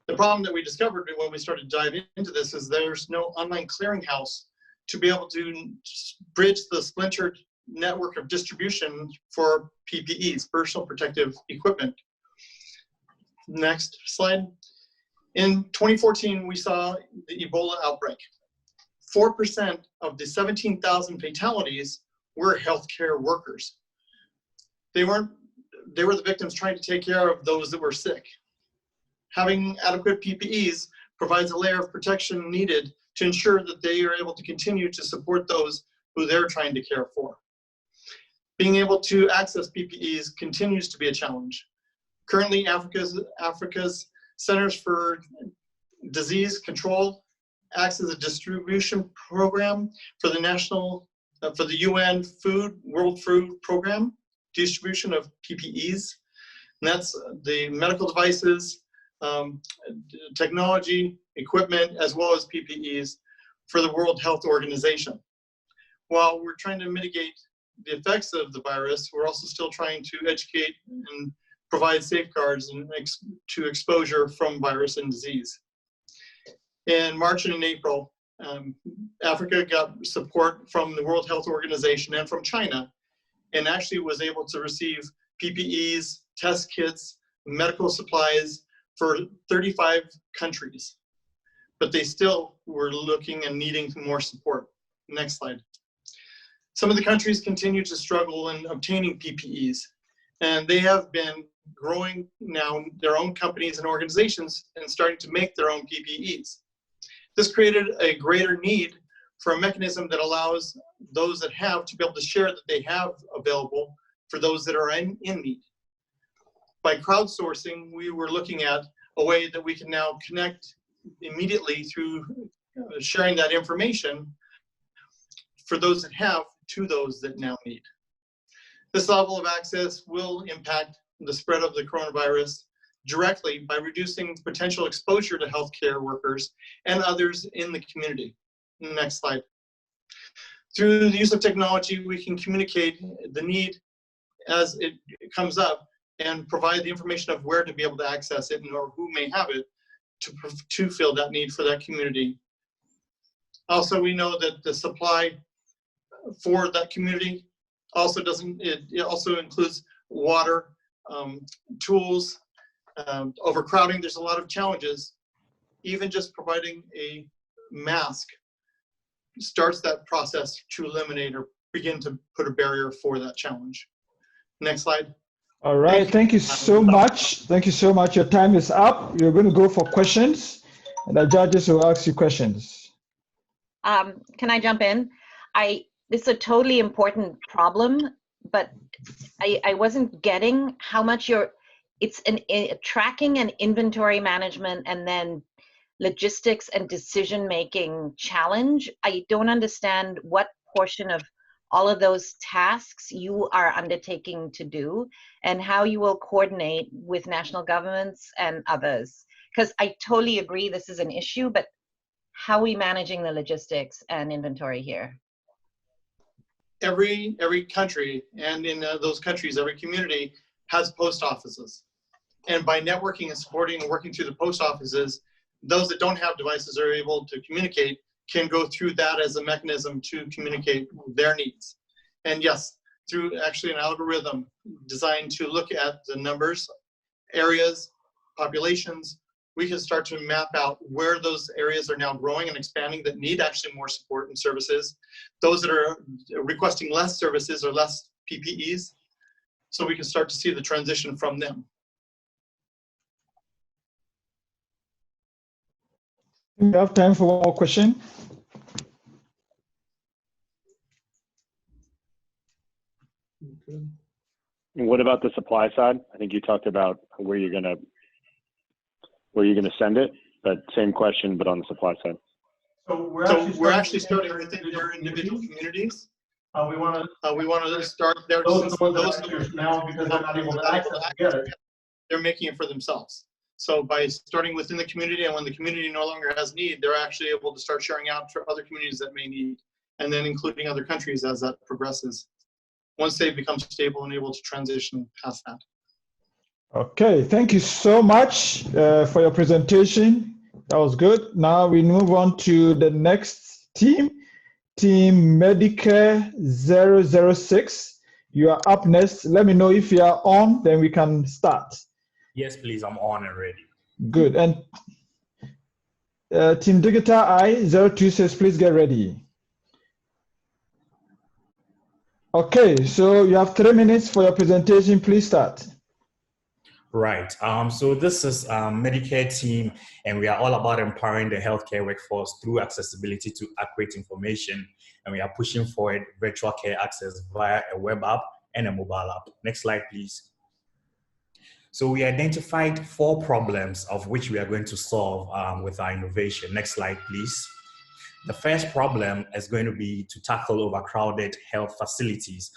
R: The problem that we discovered when we started diving into this is there's no online clearinghouse to be able to bridge the splintered network of distribution for PPEs, personal protective equipment. Next slide. In 2014, we saw the Ebola outbreak. 4% of the 17,000 fatalities were healthcare workers. They were the victims trying to take care of those that were sick. Having adequate PPEs provides a layer of protection needed to ensure that they are able to continue to support those who they're trying to care for. Being able to access PPEs continues to be a challenge. Currently, Africa's Centers for Disease Control acts as a distribution program for the UN World Food Program, distribution of PPEs. And that's the medical devices, technology, equipment, as well as PPEs for the World Health Organization. While we're trying to mitigate the effects of the virus, we're also still trying to educate and provide safeguards to exposure from virus and disease. In March and in April, Africa got support from the World Health Organization and from China, and actually was able to receive PPEs, test kits, medical supplies for 35 countries. But they still were looking and needing more support. Next slide. Some of the countries continue to struggle in obtaining PPEs, and they have been growing now their own companies and organizations and starting to make their own PPEs. This created a greater need for a mechanism that allows those that have to be able to share that they have available for those that are in need. By crowdsourcing, we were looking at a way that we can now connect immediately through sharing that information for those that have to those that now need. This level of access will impact the spread of the coronavirus directly by reducing potential exposure to healthcare workers and others in the community. Next slide. Through the use of technology, we can communicate the need as it comes up and provide the information of where to be able to access it or who may have it to fill that need for that community. Also, we know that the supply for that community also it also includes water, tools, overcrowding. There's a lot of challenges. Even just providing a mask starts that process to eliminate or begin to put a barrier for that challenge. Next slide.
A: All right, thank you so much. Thank you so much. Your time is up. You're going to go for questions, and the judges will ask you questions.
F: Can I jump in? This is a totally important problem, but I wasn't getting how much it's a tracking and inventory management and then logistics and decision-making challenge. I don't understand what portion of all of those tasks you are undertaking to do and how you will coordinate with national governments and others. Because I totally agree this is an issue, but how are we managing the logistics and inventory here?
R: every country, and in those countries, every community has post offices. And by networking and supporting and working through the post offices, those that don't have devices are able to communicate, can go through that as a mechanism to communicate their needs. And yes, through actually an algorithm designed to look at the numbers, areas, populations, we can start to map out where those areas are now growing and expanding that need actually more support and services. Those that are requesting less services or less PPEs, so we can start to see the transition from them.
A: We have time for one more question.
C: And what about the supply side? I think you talked about where you're gonna send it, but same question, but on the supply side.
R: So we're actually starting within their individual communities. We want to start there. Those now, because they're not able to access it, they're making it for themselves. So by starting within the community, and when the community no longer has need, they're actually able to start sharing out to other communities that may need, and then including other countries as that progresses, once they become stable and able to transition past that.
A: Okay, thank you so much for your presentation. That was good. Now we move on to the next team, Team Medicare 006. You are up next. Let me know if you are on, then we can start.
S: Yes, please, I'm on and ready.
A: Good. And Team Digital I 026, please get ready. Okay, so you have 3 minutes for your presentation. Please start.
S: Right. So this is Medicare team, and we are all about empowering the healthcare workforce through accessibility to accurate information. And we are pushing forward virtual care access via a web app and a mobile app. Next slide, please. So we identified 4 problems of which we are going to solve with our innovation. Next slide, please. The first problem is going to be to tackle overcrowded health facilities.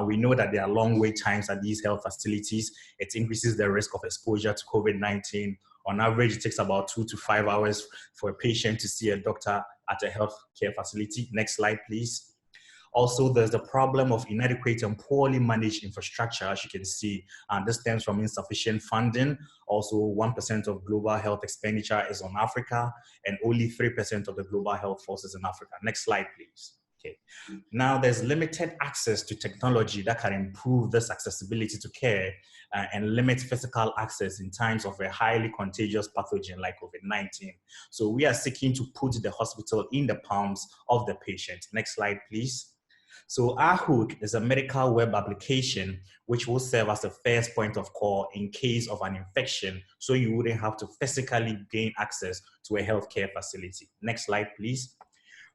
S: We know that there are long wait times at these health facilities. It increases the risk of exposure to COVID-19. On average, it takes about 2 to 5 hours for a patient to see a doctor at a healthcare facility. Next slide, please. Also, there's the problem of inadequate and poorly managed infrastructure, as you can see. This stems from insufficient funding. Also, 1% of global health expenditure is on Africa, and only 3% of the global health force is in Africa. Next slide, please. Okay. Now, there's limited access to technology that can improve this accessibility to care and limit physical access in times of a highly contagious pathogen like COVID-19. So we are seeking to put the hospital in the palms of the patient. Next slide, please. So AHOOK is a medical web application which will serve as the first point of call in case of an infection, so you wouldn't have to physically gain access to a healthcare facility. Next slide, please.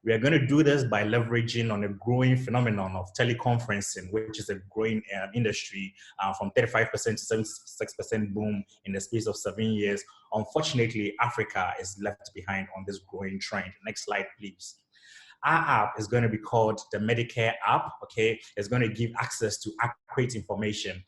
S: We are going to do this by leveraging on a growing phenomenon of teleconferencing, which is a growing industry from 35% to 76% boom in the space of 7 years. Unfortunately, Africa is left behind on this growing trend. Next slide, please. Our app is going to be called the Medicare App, okay? It's going to give access to accurate information.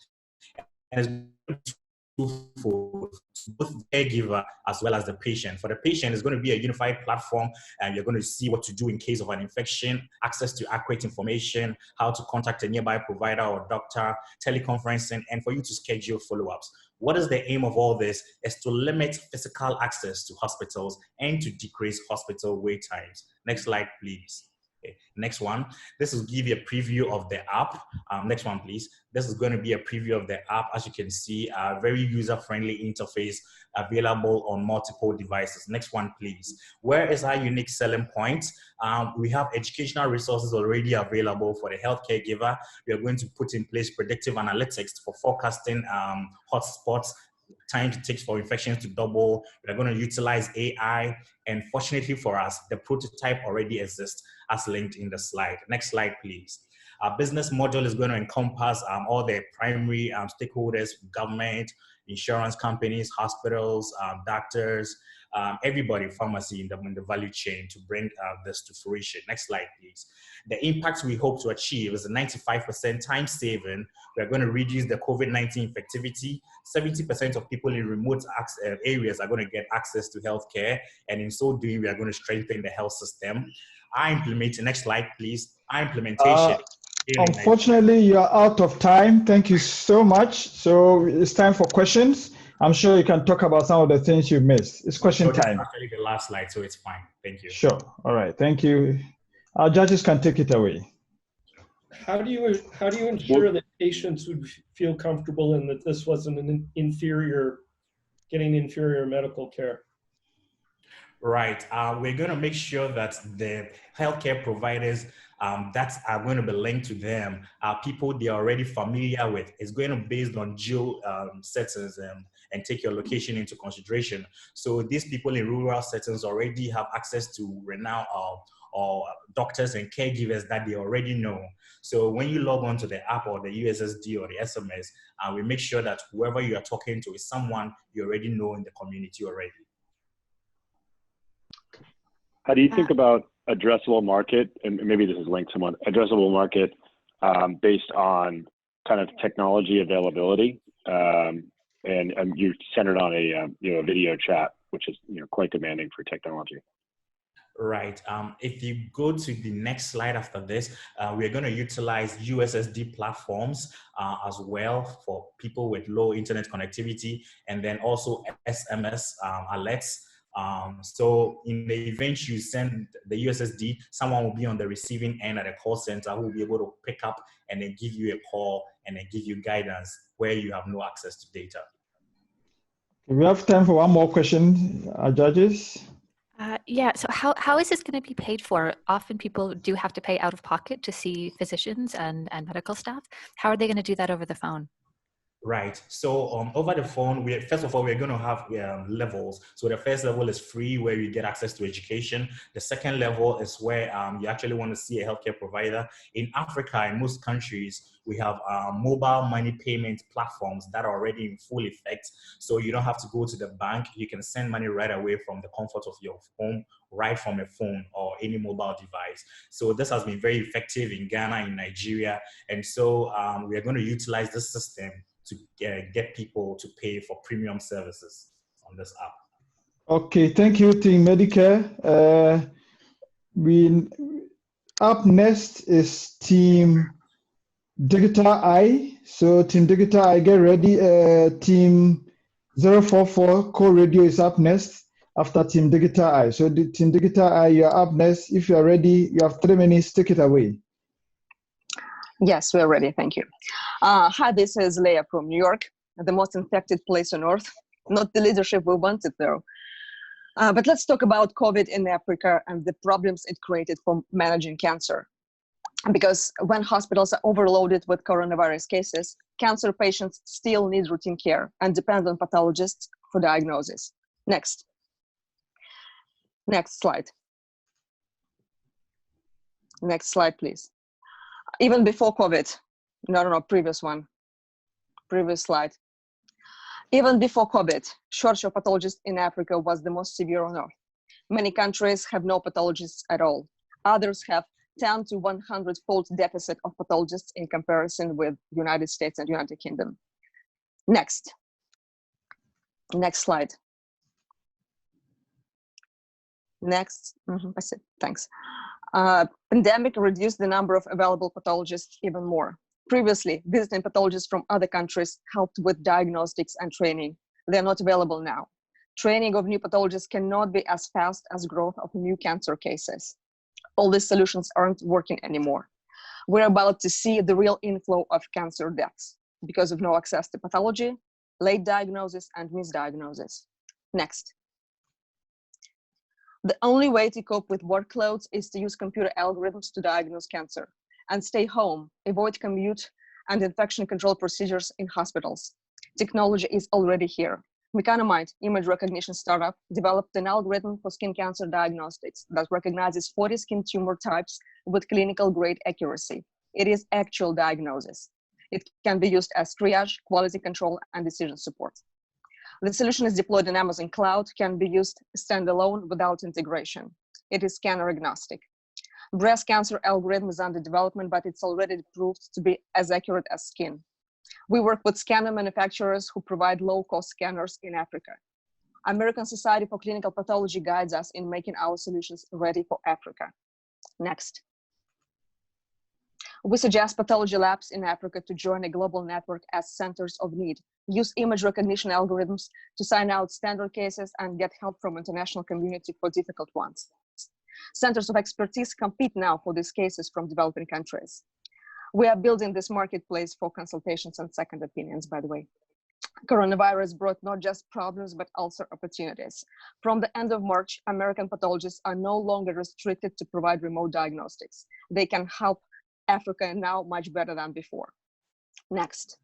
S: And it's for both the caregiver as well as the patient. For the patient, it's going to be a unified platform, and you're going to see what to do in case of an infection, access to accurate information, how to contact a nearby provider or doctor, teleconferencing, and for you to schedule follow-ups. What is the aim of all this? Is to limit physical access to hospitals and to decrease hospital wait times. Next slide, please. Okay. Next one. This will give you a preview of the app. Next one, please. This is going to be a preview of the app. As you can see, a very user-friendly interface available on multiple devices. Next one, please. Where is our unique selling point? We have educational resources already available for the healthcare giver. We are going to put in place predictive analytics for forecasting hotspots, time it takes for infections to double. We're going to utilize AI. And fortunately for us, the prototype already exists as linked in the slide. Next slide, please. Our business model is going to encompass all the primary stakeholders, government, insurance companies, hospitals, doctors, everybody, pharmacy in the value chain to bring this to fruition. Next slide, please. The impact we hope to achieve is a 95% time saving. We're going to reduce the COVID-19 infectivity. 70% of people in remote areas are going to get access to healthcare. And in so doing, we are going to strengthen the health system. Next slide, please. Our implementation.
A: Unfortunately, you are out of time. Thank you so much. So it's time for questions. I'm sure you can talk about some of the things you missed. It's question
S: This is
A: time.
S: actually the last slide, so it's fine. Thank you.
A: Sure. All right. Thank you. Our judges can take it away.
D: How do you ensure that patients would feel comfortable and that this wasn't an getting inferior medical care?
S: Right. We're going to make sure that the healthcare providers that are going to be linked to them are people they're already familiar with. It's going to be based on geo settings and take your location into consideration. So these people in rural settings already have access to renowned or doctors and caregivers that they already know. So when you log on to the app or the USSD or the SMS, we make sure that whoever you are talking to is someone you already know in the community already.
C: How do you think about addressable market, and maybe this is linked to someone, addressable market based on kind of technology availability, and you're centered on a video chat, which is quite demanding for technology.
S: Right. If you go to the next slide after this, we're going to utilize USSD platforms as well for people with low internet connectivity, and then also SMS alerts. So in the event you send the USSD, someone will be on the receiving end at a call center who will be able to pick up and then give you a call and then give you guidance where you have no access to data.
A: We have time for one more question, judges.
E: Yeah, so how is this going to be paid for? Often people do have to pay out of pocket to see physicians and medical staff. How are they going to do that over the phone?
S: Right. So over the phone, first of all, we're going to have levels. So the first level is free, where you get access to education. The second level is where you actually want to see a healthcare provider. In Africa, in most countries, we have mobile money payment platforms that are already in full effect. So you don't have to go to the bank. You can send money right away from the comfort of your home, right from a phone or any mobile device. So this has been very effective in Ghana, in Nigeria. And so we are going to utilize this system to get people to pay for premium services on this app.
A: Okay, thank you, Team Medicare. Up next is Team Digital Eye. So Team Digital Eye, get ready. Team 044 Core Radio is up next after Team Digital Eye. So Team Digital Eye, you're up next. If you're ready, you have 3 minutes, take it away.
T: Yes, we're ready. Thank you. Hi, this is Leah from New York, the most infected place on earth. Not the leadership we wanted, though. But let's talk about COVID in Africa and the problems it created for managing cancer. Because when hospitals are overloaded with coronavirus cases, cancer patients still need routine care and depend on pathologists for diagnosis. Next. Next slide. Next slide, please. Even before COVID, no, previous one. Previous slide. Even before COVID, shortage of pathologists in Africa was the most severe on earth. Many countries have no pathologists at all. Others have 10 to 100-fold deficit of pathologists in comparison with United States and United Kingdom. Next. Next slide. Next. That's it. Thanks. Pandemic reduced the number of available pathologists even more. Previously, visiting pathologists from other countries helped with diagnostics and training. They're not available now. Training of new pathologists cannot be as fast as growth of new cancer cases. All these solutions aren't working anymore. We're about to see the real inflow of cancer deaths because of no access to pathology, late diagnosis, and misdiagnosis. Next. The only way to cope with workloads is to use computer algorithms to diagnose cancer and stay home, avoid commute and infection control procedures in hospitals. Technology is already here. Mechanamide, image recognition startup, developed an algorithm for skin cancer diagnostics that recognizes 40 skin tumor types with clinical grade accuracy. It is actual diagnosis. It can be used as triage, quality control, and decision support. The solution is deployed in Amazon Cloud, can be used standalone without integration. It is scanner agnostic. Breast cancer algorithm is under development, but it's already proved to be as accurate as skin. We work with scanner manufacturers who provide low-cost scanners in Africa. American Society for Clinical Pathology guides us in making our solutions ready for Africa. Next. We suggest pathology labs in Africa to join a global network as centers of need, use image recognition algorithms to sign out standard cases and get help from international community for difficult ones. Centers of expertise compete now for these cases from developing countries. We are building this marketplace for consultations and second opinions, by the way. Coronavirus brought not just problems, but also opportunities. From the end of March, American pathologists are no longer restricted to provide remote diagnostics. They can help Africa now much better than before. Next.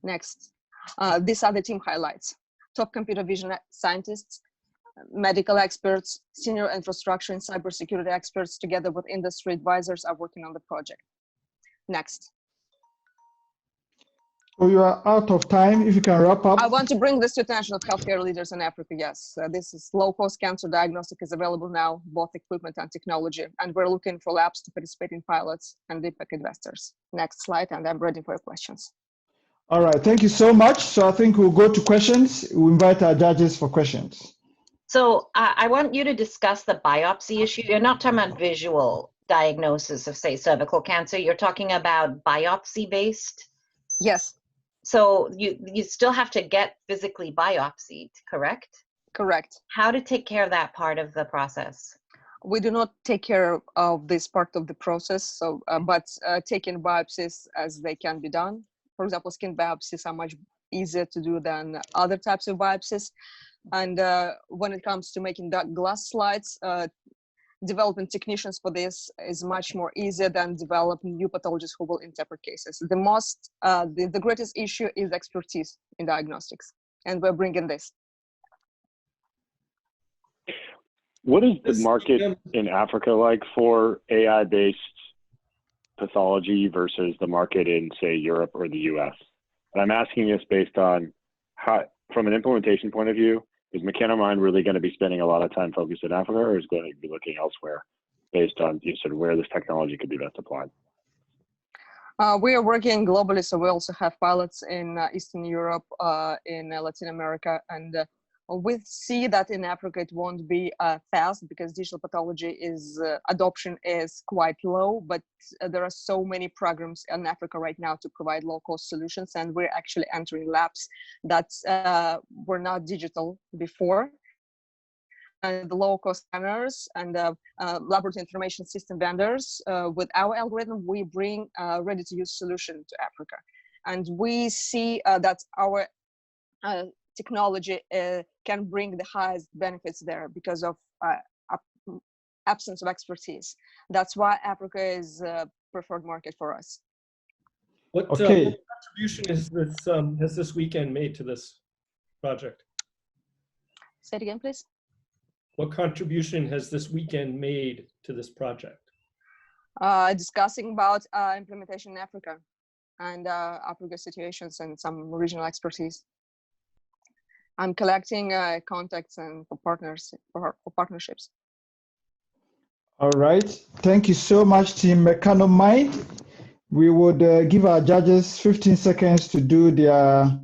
T: These are the team highlights. Top computer vision scientists, medical experts, senior infrastructure and cybersecurity experts, together with industry advisors, are working on the project. Next.
A: So you are out of time. If you can wrap up.
T: I want to bring this to attention of healthcare leaders in Africa. Yes, this is low-cost cancer diagnostic is available now, both equipment and technology, and we're looking for labs to participate in pilots and impact investors. Next slide, and I'm ready for your questions.
A: All right, thank you so much. So I think we'll go to questions. We'll invite our judges for questions.
F: So I want you to discuss the biopsy issue. You're not talking about visual diagnosis of, say, cervical cancer. You're talking about biopsy-based?
T: Yes.
F: So you still have to get physically biopsied, correct?
T: Correct.
F: How to take care of that part of the process?
T: We do not take care of this part of the process, so but taking biopsies as they can be done. For example, skin biopsies are much easier to do than other types of biopsies. And when it comes to making that glass slides, developing technicians for this is much more easier than developing new pathologists who will interpret cases. The greatest issue is expertise in diagnostics, and we're bringing this.
C: What is the market in Africa like for AI-based pathology versus the market in, say, Europe or the US? And I'm asking this based on how, from an implementation point of view, is Mechanomind really going to be spending a lot of time focused in Africa, or is going to be looking elsewhere based on sort of where this technology could be best applied?
T: We are working globally, so we also have pilots in Eastern Europe, in Latin America, and we see that in Africa it won't be fast because digital pathology adoption is quite low, but there are so many programs in Africa right now to provide low-cost solutions, and we're actually entering labs that were not digital before. And the low-cost scanners and laboratory information system vendors, with our algorithm, we bring a ready-to-use solution to Africa. And we see that our technology can bring the highest benefits there because of absence of expertise. That's why Africa is a preferred market for us.
D: What contribution is this, has this weekend made to this project?
T: Say it again, please.
D: What contribution has this weekend made to this project?
T: Discussing about implementation in Africa and Africa situations and some regional expertise. I'm collecting contacts and for partnerships.
A: All right. Thank you so much, Team Mechanomind. We would give our judges 15 seconds to do their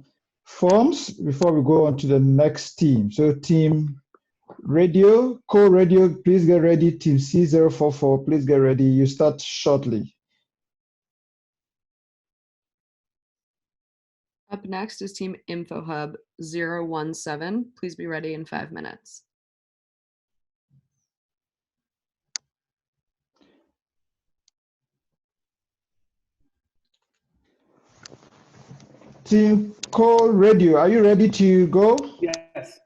A: forms before we go on to the next team. So Team Radio, Co-Radio, please get ready. Team C044, please get ready. You start shortly.
B: Up next is Team InfoHub 017. Please be ready in 5 minutes.
A: Team Co-Radio, are you ready to go?
U: Yes.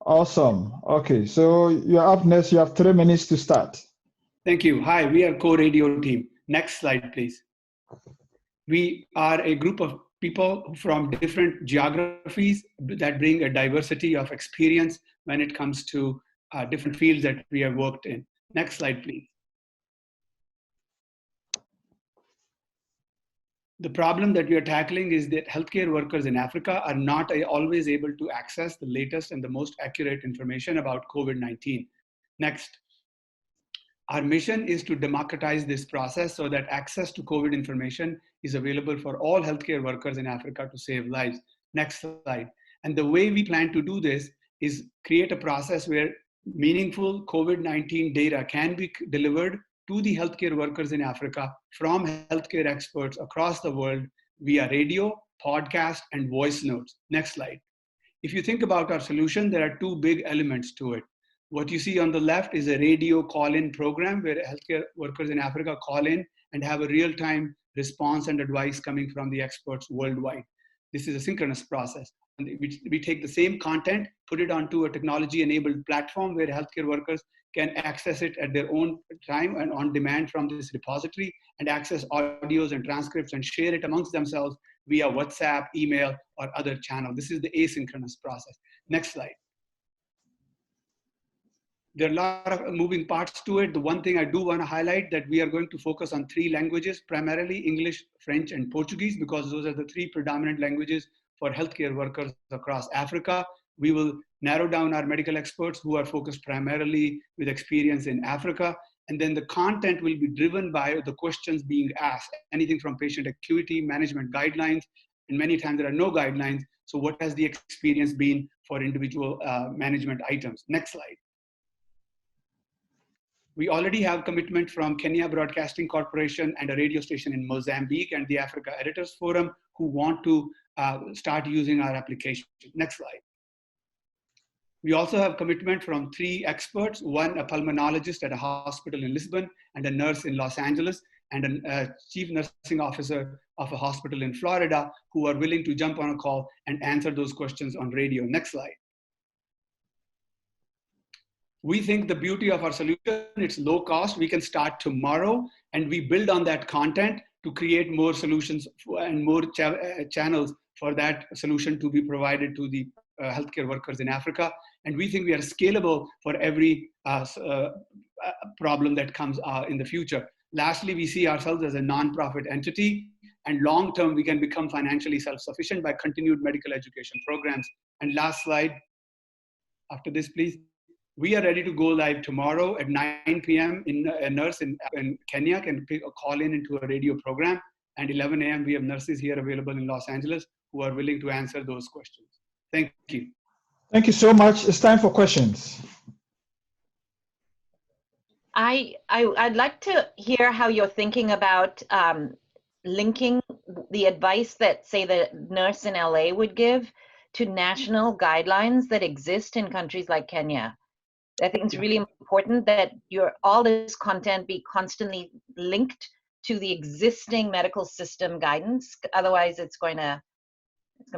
A: Awesome. Okay, so you're up next. You have 3 minutes to start.
U: Thank you. Hi, we are Co-Radio team. Next slide, please. We are a group of people from different geographies that bring a diversity of experience when it comes to different fields that we have worked in. Next slide, please. The problem that we are tackling is that healthcare workers in Africa are not always able to access the latest and the most accurate information about COVID-19. Next. Our mission is to democratize this process so that access to COVID information is available for all healthcare workers in Africa to save lives. Next slide. And the way we plan to do this is create a process where meaningful COVID-19 data can be delivered to the healthcare workers in Africa from healthcare experts across the world via radio, podcast, and voice notes. Next slide. If you think about our solution, there are two big elements to it. What you see on the left is a radio call-in program where healthcare workers in Africa call in and have a real-time response and advice coming from the experts worldwide. This is a synchronous process. And we take the same content, put it onto a technology-enabled platform where healthcare workers can access it at their own time and on demand from this repository and access audios and transcripts and share it amongst themselves via WhatsApp, email, or other channel. This is the asynchronous process. Next slide. There are a lot of moving parts to it. The one thing I do want to highlight that we are going to focus on 3 languages, primarily English, French, and Portuguese, because those are the 3 predominant languages for healthcare workers across Africa. We will narrow down our medical experts who are focused primarily with experience in Africa. And then the content will be driven by the questions being asked, anything from patient acuity, management guidelines, and many times there are no guidelines. So what has the experience been for individual management items? Next slide. We already have commitment from Kenya Broadcasting Corporation and a radio station in Mozambique and the Africa Editors Forum who want to start using our application. Next slide. We also have commitment from 3 experts, one a pulmonologist at a hospital in Lisbon and a nurse in Los Angeles and a chief nursing officer of a hospital in Florida who are willing to jump on a call and answer those questions on radio. Next slide. We think the beauty of our solution, it's low cost. We can start tomorrow and we build on that content to create more solutions and more channels for that solution to be provided to the healthcare workers in Africa. And we think we are scalable for every problem that comes in the future. Lastly, we see ourselves as a nonprofit entity, and long-term, we can become financially self-sufficient by continued medical education programs. And last slide, after this, please. We are ready to go live tomorrow at 9 p.m. A nurse in Kenya can call in into a radio program, and 11 a.m. we have nurses here available in Los Angeles who are willing to answer those questions. Thank you.
A: Thank you so much. It's time for questions.
F: I'd like to hear how you're thinking about linking the advice that, say, the nurse in LA would give to national guidelines that exist in countries like Kenya. I think it's really important that all this content be constantly linked to the existing medical system guidance. Otherwise, it's going to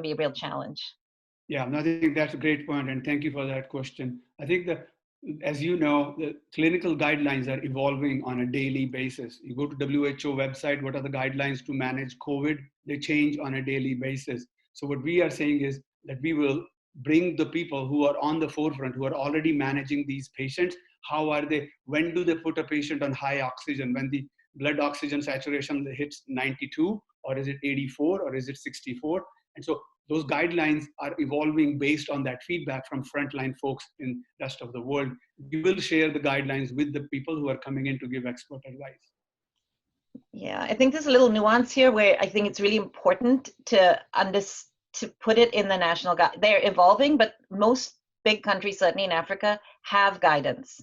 F: be a real challenge.
U: Yeah, I think that's a great point, and thank you for that question. I think that, as you know, the clinical guidelines are evolving on a daily basis. You go to WHO website, what are the guidelines to manage COVID? They change on a daily basis. So what we are saying is that we will bring the people who are on the forefront, who are already managing these patients. How are they, when do they put a patient on high oxygen? When the blood oxygen saturation hits 92, or is it 84, or is it 64? And so those guidelines are evolving based on that feedback from frontline folks in the rest of the world. We will share the guidelines with the people who are coming in to give expert advice.
F: Yeah, I think there's a little nuance here where I think it's really important to put it in the national guide. They're evolving, but most big countries, certainly in Africa, have guidance.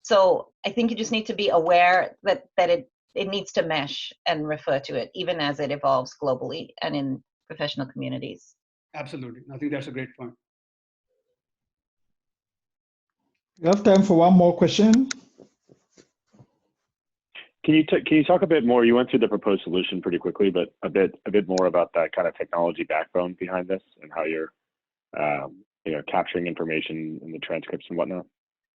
F: So I think you just need to be aware that it needs to mesh and refer to it, even as it evolves globally and in professional communities.
U: Absolutely. I think that's a great point.
A: We have time for one more question.
C: Can you talk a bit more? You went through the proposed solution pretty quickly, but a bit more about that kind of technology backbone behind this and how you're capturing information in the transcripts and whatnot.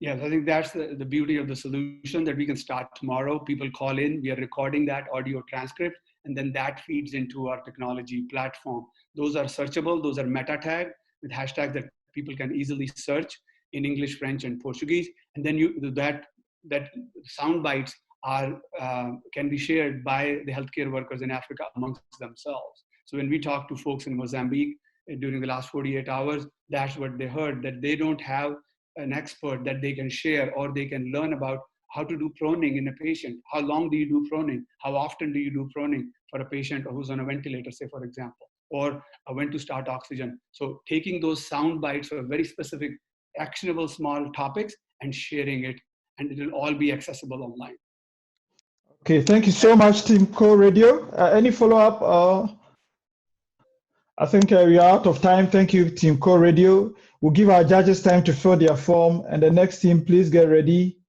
U: Yes, I think that's the beauty of the solution, that we can start tomorrow. People call in, we are recording that audio transcript, and then that feeds into our technology platform. Those are searchable, those are meta tagged with hashtags that people can easily search in English, French, and Portuguese. And then that sound bites can be shared by the healthcare workers in Africa amongst themselves. So when we talk to folks in Mozambique during the last 48 hours, that's what they heard, that they don't have an expert that they can share, or they can learn about how to do proning in a patient. How long do you do proning? How often do you do proning for a patient who's on a ventilator, say, for example, or when to start oxygen. So taking those sound bites of very specific, actionable small topics and sharing it, and it will all be accessible online.
A: Okay, thank you so much, Team Core Radio. Any follow-up? I think we are out of time. Thank you, Team Core Radio. We'll give our judges time to fill their form, and the next team, please get ready.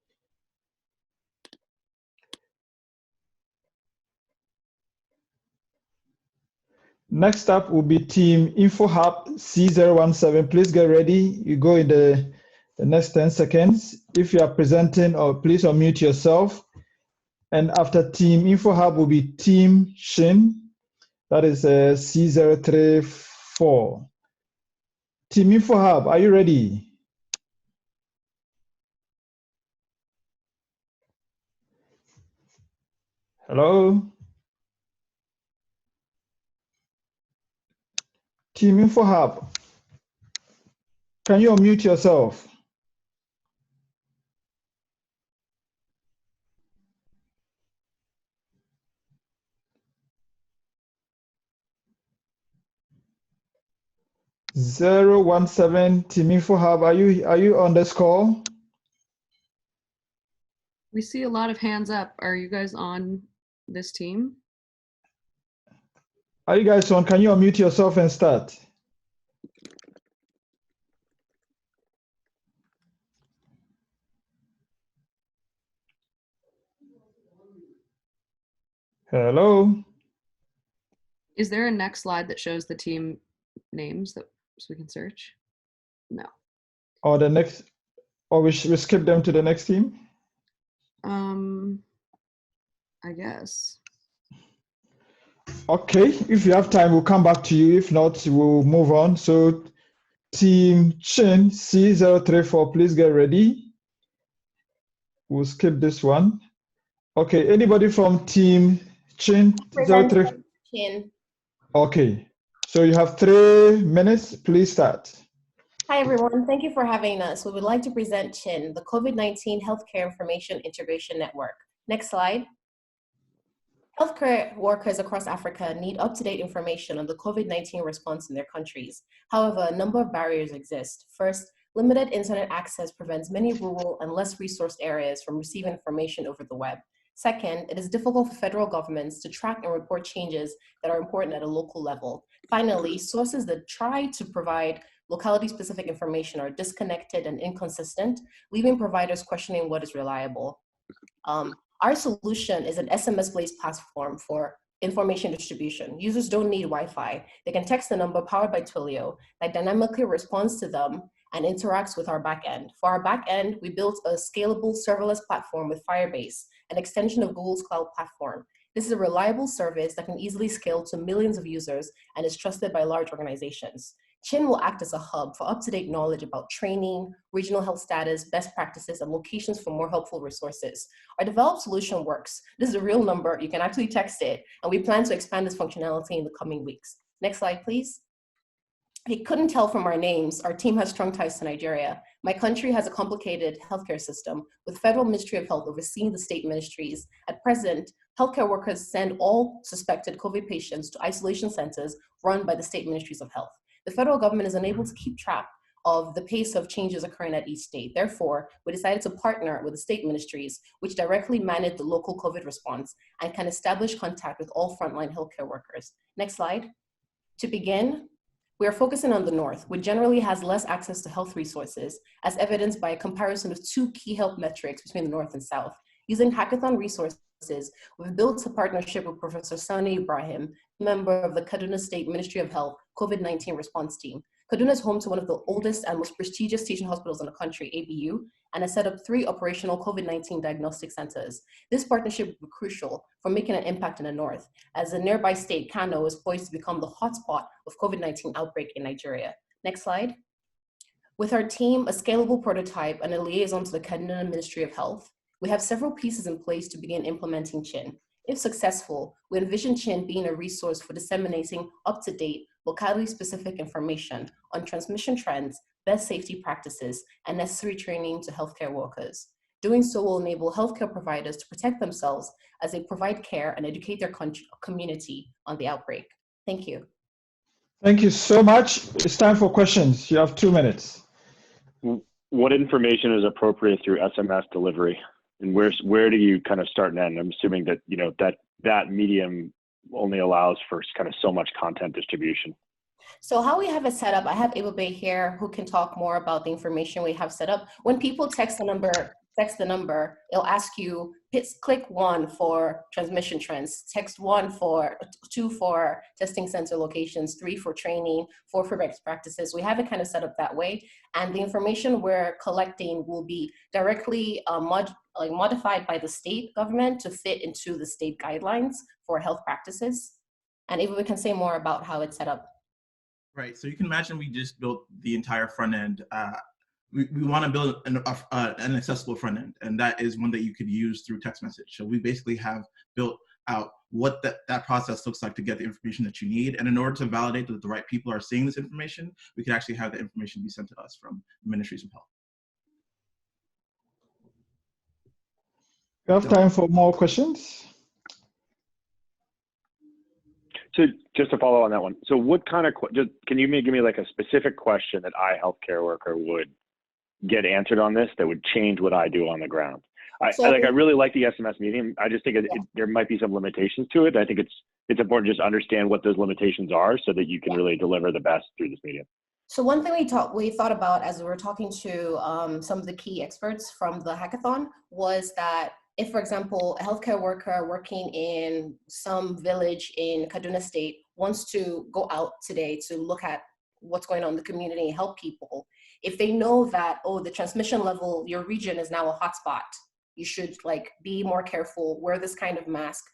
A: Next up will be Team InfoHub C017. Please get ready. You go in the next 10 seconds. If you are presenting, or please unmute yourself. And after Team InfoHub will be Team Shin. That is C034. Team InfoHub, are you ready? Hello? Team InfoHub, can you unmute yourself? (017) Team InfoHub, are you on this call?
B: We see a lot of hands up. Are you guys on this team?
A: Are you guys on? Can you unmute yourself and start? Hello?
B: Is there a next slide that shows the team names that so we can search? No.
A: Or the next, or we skip them to the next team?
B: I guess.
A: Okay, if you have time, we'll come back to you. If not, we'll move on. So Team Chin C034, please get ready. We'll skip this one. Okay, anybody from Team Chin 03?
H: Chin.
A: Okay, so you have 3 minutes. Please start.
H: Hi, everyone. Thank you for having us. We would like to present CHIN, the COVID-19 Healthcare Information Integration Network. Next slide. Healthcare workers across Africa need up-to-date information on the COVID-19 response in their countries. However, a number of barriers exist. First, limited internet access prevents many rural and less resourced areas from receiving information over the web. Second, it is difficult for federal governments to track and report changes that are important at a local level. Finally, sources that try to provide locality-specific information are disconnected and inconsistent, leaving providers questioning what is reliable. Our solution is an SMS-based platform for information distribution. Users don't need Wi-Fi. They can text the number powered by Twilio that dynamically responds to them and interacts with our backend. For our backend, we built a scalable serverless platform with Firebase, an extension of Google's cloud platform. This is a reliable service that can easily scale to millions of users and is trusted by large organizations. CHIN will act as a hub for up-to-date knowledge about training, regional health status, best practices, and locations for more helpful resources. Our developed solution works. This is a real number. You can actually text it, and we plan to expand this functionality in the coming weeks. Next slide, please. If you couldn't tell from our names, our team has strong ties to Nigeria. My country has a complicated healthcare system with Federal Ministry of Health overseeing the state ministries. At present, healthcare workers send all suspected COVID patients to isolation centers run by the state ministries of health. The federal government is unable to keep track of the pace of changes occurring at each state. Therefore, we decided to partner with the state ministries, which directly manage the local COVID response and can establish contact with all frontline healthcare workers. Next slide. To begin, we are focusing on the North, which generally has less access to health resources, as evidenced by a comparison of 2 key health metrics between the North and South. Using hackathon resources, we've built a partnership with Professor Sani Ibrahim, member of the Kaduna State Ministry of Health COVID-19 response team. Kaduna is home to one of the oldest and most prestigious teaching hospitals in the country, ABU, and has set up 3 operational COVID-19 diagnostic centers. This partnership will be crucial for making an impact in the North, as the nearby state, Kano, is poised to become the hotspot of COVID-19 outbreak in Nigeria. Next slide. With our team, a scalable prototype, and a liaison to the Kaduna Ministry of Health, we have several pieces in place to begin implementing CHIN. If successful, we envision CHIN being a resource for disseminating up-to-date, locality-specific information on transmission trends, best safety practices, and necessary training to healthcare workers. Doing so will enable healthcare providers to protect themselves as they provide care and educate their community on the outbreak. Thank you.
A: Thank you so much. It's time for questions. You have 2 minutes.
C: What information is appropriate through SMS delivery? And where do you kind of start and end? I'm assuming that, you know, that medium only allows for kind of so much content distribution.
H: So how we have it set up, I have Ebola here who can talk more about the information we have set up. When people text the number, it'll ask you, click 1 for transmission trends, text 2 for testing center locations, 3 for training, 4 for best practices. We have it kind of set up that way. And the information we're collecting will be directly modified by the state government to fit into the state guidelines for health practices. And Ebola can say more about how it's set up.
G: Right, so you can imagine we just built the entire front end. We want to build an accessible front end, and that is one that you could use through text message. So we basically have built out what that process looks like to get the information that you need. And in order to validate that the right people are seeing this information, we can actually have the information be sent to us from the Ministries of Health.
A: We have time for more questions.
C: So just to follow on that one, so what kind of, can you give me like a specific question that I, healthcare worker, would get answered on this that would change what I do on the ground? I really like the SMS medium. I just think there might be some limitations to it. I think it's important just to understand what those limitations are so that you can really deliver the best through this medium.
H: So one thing we thought about as we were talking to some of the key experts from the hackathon was that if, for example, a healthcare worker working in some village in Kaduna State wants to go out today to look at what's going on in the community and help people, if they know that, oh, the transmission level, your region is now a hotspot, you should be more careful, wear this kind of mask,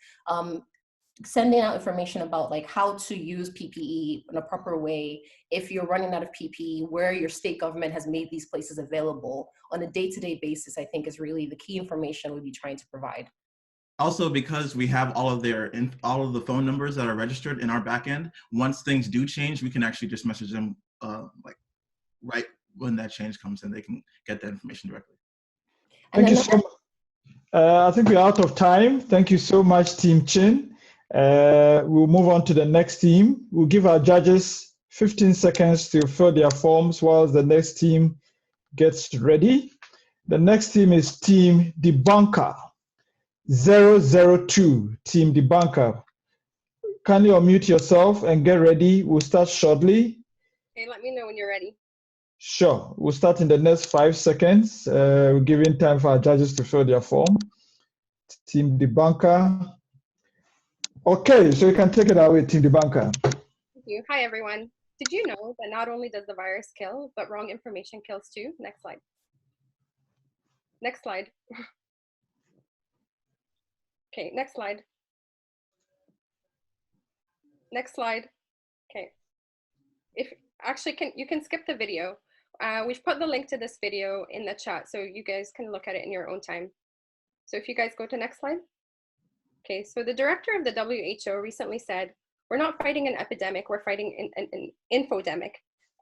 H: sending out information about how to use PPE in a proper way. If you're running out of PPE, where your state government has made these places available on a day-to-day basis, I think is really the key information we'd be trying to provide.
G: Also, because we have all of the phone numbers that are registered in our backend, once things do change, we can actually just message them right when that change comes and they can get that information directly.
A: Thank you so much. I think we're out of time. Thank you so much, Team Chin. We'll move on to the next team. We'll give our judges 15 seconds to fill their forms while the next team gets ready. The next team is Team Debunker 002. Team Debunker. Kindly unmute yourself and get ready. We'll start shortly.
V: Okay, let me know when you're ready.
A: Sure. We'll start in the next 5 seconds. We're giving time for our judges to fill their form. Team Debunker. Okay, so you can take it away, Team Debunker.
V: Thank you. Hi, everyone. Did you know that not only does the virus kill, but wrong information kills too? Next slide. Next slide. Okay, next slide. Next slide. Okay. You can skip the video. We've put the link to this video in the chat so you guys can look at it in your own time. So if you guys go to next slide. Okay, so the director of the WHO recently said, "We're not fighting an epidemic, we're fighting an infodemic."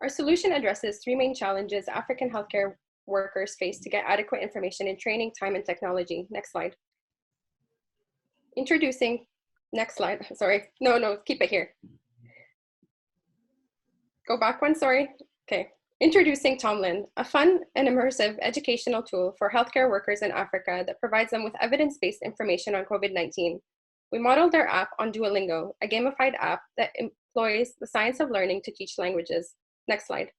V: Our solution addresses 3 main challenges African healthcare workers face to get adequate information in training, time, and technology. Next slide. Introducing, next slide, sorry. No, keep it here. Go back one, sorry. Okay. Introducing Tomlin, a fun and immersive educational tool for healthcare workers in Africa that provides them with evidence-based information on COVID-19. We modeled our app on Duolingo, a gamified app that employs the science of learning to teach languages. Next slide.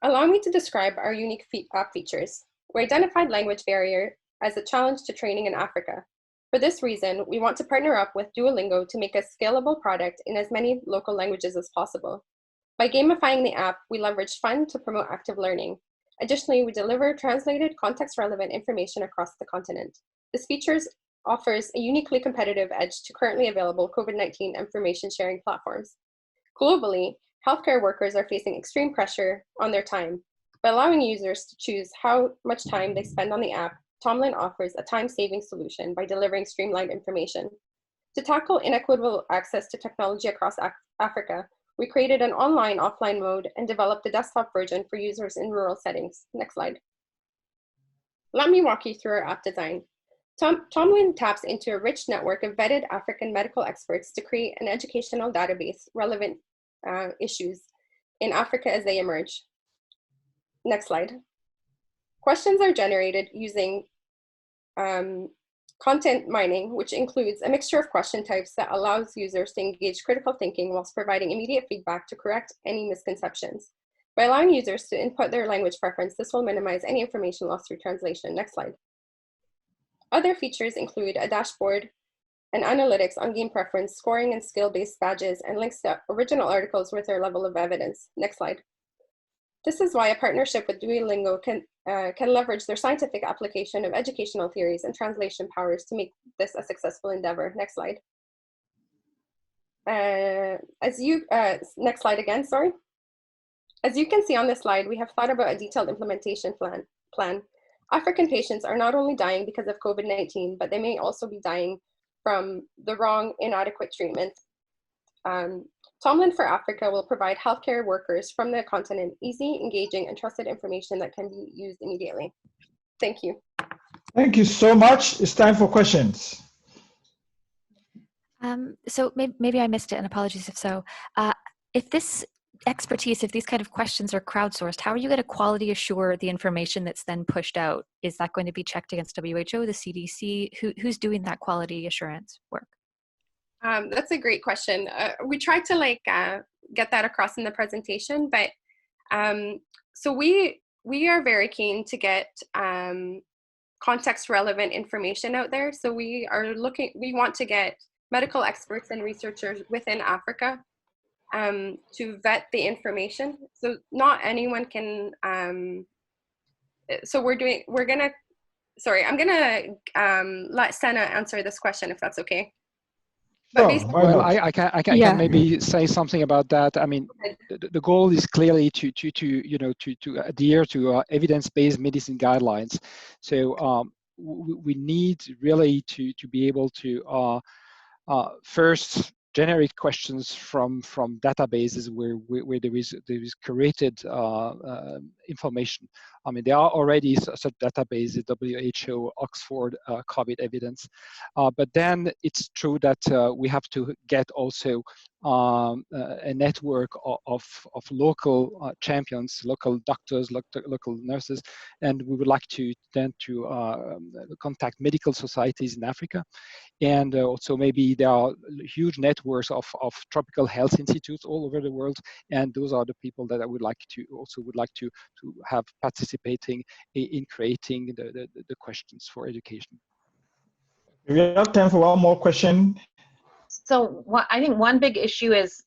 V: Allow me to describe our unique app features. We identified language barrier as a challenge to training in Africa. For this reason, we want to partner up with Duolingo to make a scalable product in as many local languages as possible. By gamifying the app, we leverage fun to promote active learning. Additionally, we deliver translated, context-relevant information across the continent. This feature offers a uniquely competitive edge to currently available COVID-19 information sharing platforms. Globally, healthcare workers are facing extreme pressure on their time. By allowing users to choose how much time they spend on the app, Tomlin offers a time-saving solution by delivering streamlined information. To tackle inequitable access to technology across Africa, we created an online-offline mode and developed a desktop version for users in rural settings. Next slide. Let me walk you through our app design. Tomlin taps into a rich network of vetted African medical experts to create an educational database relevant issues in Africa as they emerge. Next slide. Questions are generated using content mining, which includes a mixture of question types that allows users to engage critical thinking whilst providing immediate feedback to correct any misconceptions. By allowing users to input their language preference, this will minimize any information lost through translation. Next slide. Other features include a dashboard and analytics on game preference, scoring and skill-based badges, and links to original articles with their level of evidence. Next slide. This is why a partnership with Duolingo can leverage their scientific application of educational theories and translation powers to make this a successful endeavor. Next slide. Next slide again, sorry. As you can see on this slide, we have thought about a detailed implementation plan. African patients are not only dying because of COVID-19, but they may also be dying from the wrong, inadequate treatment. Tomlin for Africa will provide healthcare workers from the continent easy, engaging, and trusted information that can be used immediately. Thank you.
A: Thank you so much. It's time for questions.
E: So maybe I missed it, and apologies if so. If this expertise, if these kind of questions are crowdsourced, how are you going to quality assure the information that's then pushed out? Is that going to be checked against WHO, the CDC? Who's doing that quality assurance work?
V: That's a great question. We tried to get that across in the presentation, but so we are very keen to get context relevant information out there. So we want to get medical experts and researchers within Africa to vet the information. So not anyone can, so I'm gonna let Senna answer this question if that's okay.
I: Well, I can maybe say something about that. I mean, the goal is clearly to adhere to evidence-based medicine guidelines. So we need really to be able to first generate questions from databases where there is curated information. I mean, there are already such databases, WHO, Oxford, COVID evidence, but then it's true that we have to get also a network of local champions, local doctors, local nurses, and we would like to then contact medical societies in Africa. And also maybe there are huge networks of tropical health institutes all over the world, and those are the people that I would like to have participating in creating the questions for education.
A: We have time for one more question.
F: So I think one big issue is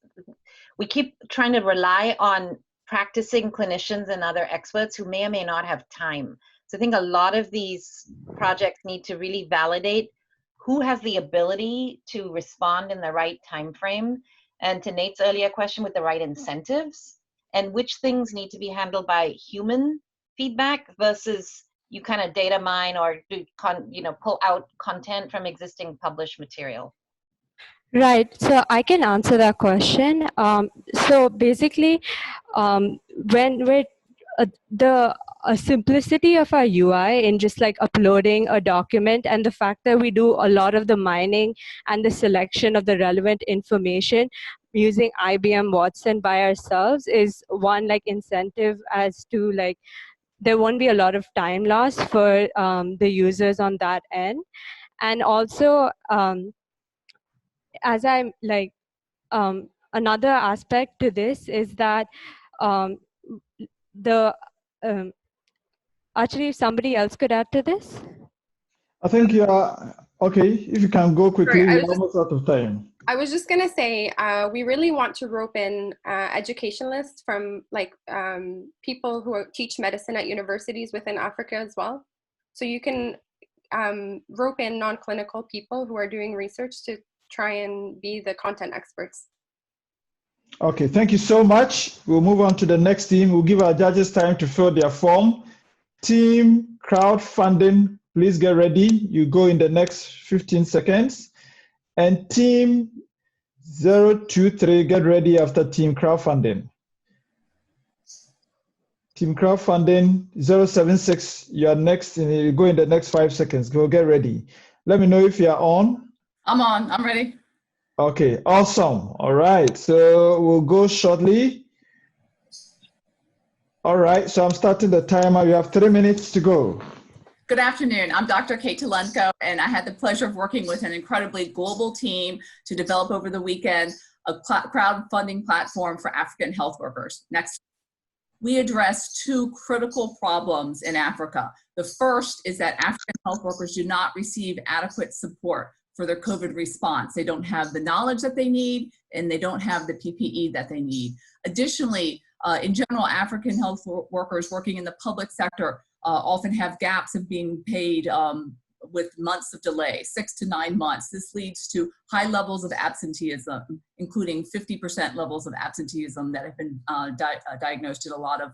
F: we keep trying to rely on practicing clinicians and other experts who may or may not have time. So I think a lot of these projects need to really validate who has the ability to respond in the right time frame, and to Nate's earlier question, with the right incentives, and which things need to be handled by human feedback versus you kind of data mine or pull out content from existing published material.
J: Right, so I can answer that question. So basically, when we're the simplicity of our UI in just like uploading a document, and the fact that we do a lot of the mining and the selection of the relevant information using IBM Watson by ourselves is one incentive as to there won't be a lot of time loss for the users on that end. And also, as I'm another aspect to this is that actually, if somebody else could add to this.
A: I think you are okay. If you can go quickly, we're almost out of time.
V: I was just gonna say, we really want to rope in educationalists from people who teach medicine at universities within Africa as well. So you can rope in non-clinical people who are doing research to try and be the content experts.
A: Okay, thank you so much. We'll move on to the next team. We'll give our judges time to fill their form. Team crowdfunding, please get ready. You go in the next 15 seconds. And team 023, get ready after team crowdfunding. Team crowdfunding 076, you're next, and you go in the next 5 seconds. Go get ready. Let me know if you're on.
W: I'm on, I'm ready.
A: Okay, awesome. All right, so we'll go shortly. All right, so I'm starting the timer. You have 3 minutes to go.
K: Good afternoon. I'm Dr. Kate Talenko, and I had the pleasure of working with an incredibly global team to develop over the weekend a crowdfunding platform for African health workers. Next. We address two critical problems in Africa. The first is that African health workers do not receive adequate support for their COVID response. They don't have the knowledge that they need, and they don't have the PPE that they need. Additionally, in general, African health workers working in the public sector often have gaps of being paid with months of delay, 6 to 9 months. This leads to high levels of absenteeism, including 50% levels of absenteeism that have been diagnosed in a lot of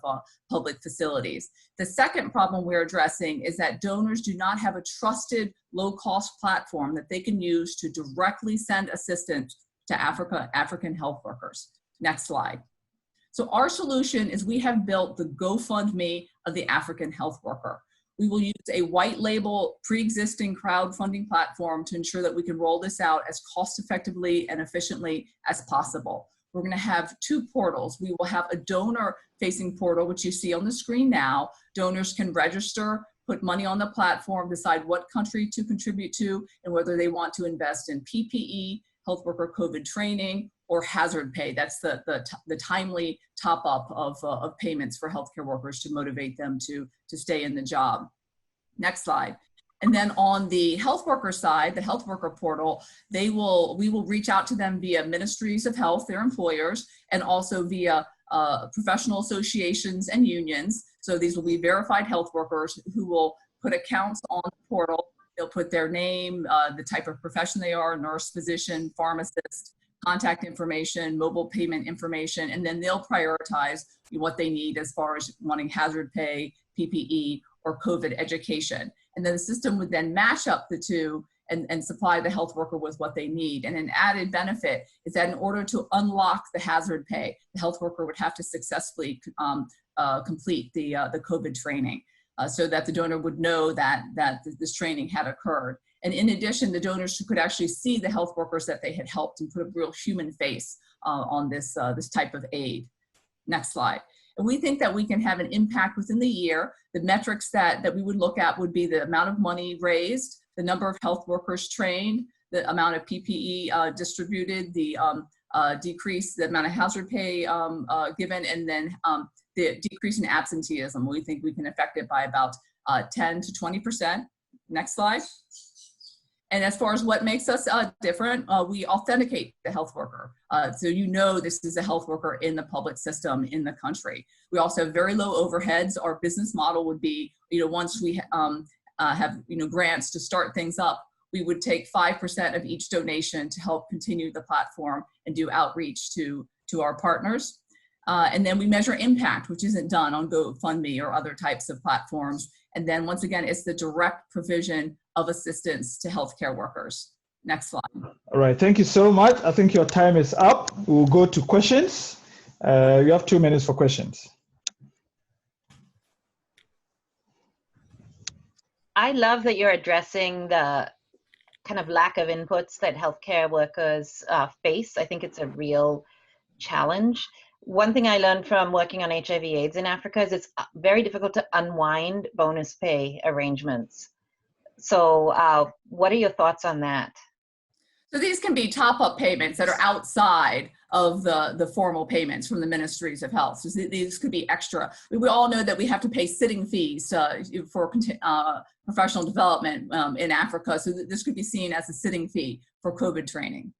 K: public facilities. The second problem we're addressing is that donors do not have a trusted low-cost platform that they can use to directly send assistance to African health workers. Next slide. So our solution is we have built the GoFundMe of the African health worker. We will use a white label pre-existing crowdfunding platform to ensure that we can roll this out as cost effectively and efficiently as possible. We're going to have two portals. We will have a donor facing portal, which you see on the screen now. Donors can register, put money on the platform, decide what country to contribute to, and whether they want to invest in PPE, health worker COVID training, or hazard pay. That's the timely top up of payments for healthcare workers to motivate them to stay in the job. Next slide. And then on the health worker side, the health worker portal, we will reach out to them via ministries of health, their employers, and also via professional associations and unions. So these will be verified health workers who will put accounts on the portal. They'll put their name, the type of profession they are, nurse, physician, pharmacist, contact information, mobile payment information, and then they'll prioritize what they need as far as wanting hazard pay, PPE, or COVID education. And then the system would then match up the two and supply the health worker with what they need. And an added benefit is that in order to unlock the hazard pay, the health worker would have to successfully complete the COVID training so that the donor would know that this training had occurred. And in addition, the donors could actually see the health workers that they had helped and put a real human face on this type of aid. Next slide. And we think that we can have an impact within the year. The metrics that we would look at would be the amount of money raised, the number of health workers trained, the amount of PPE distributed, the decrease, the amount of hazard pay given, and then the decrease in absenteeism. We think we can affect it by about 10 to 20%. Next slide. And as far as what makes us different, we authenticate the health worker. So you know this is a health worker in the public system in the country. We also have very low overheads. Our business model would be, once we have grants to start things up, we would take 5% of each donation to help continue the platform and do outreach to our partners. And then we measure impact, which isn't done on GoFundMe or other types of platforms. And then once again, it's the direct provision of assistance to healthcare workers. Next slide.
A: All right, thank you so much. I think your time is up. We'll go to questions. You have 2 minutes for questions.
F: I love that you're addressing the kind of lack of inputs that healthcare workers face. I think it's a real challenge. One thing I learned from working on HIV/AIDS in Africa is it's very difficult to unwind bonus pay arrangements. So what are your thoughts on that?
K: So these can be top-up payments that are outside of the formal payments from the ministries of health. So these could be extra. We all know that we have to pay sitting fees for professional development in Africa. So this could be seen as a sitting fee for COVID training.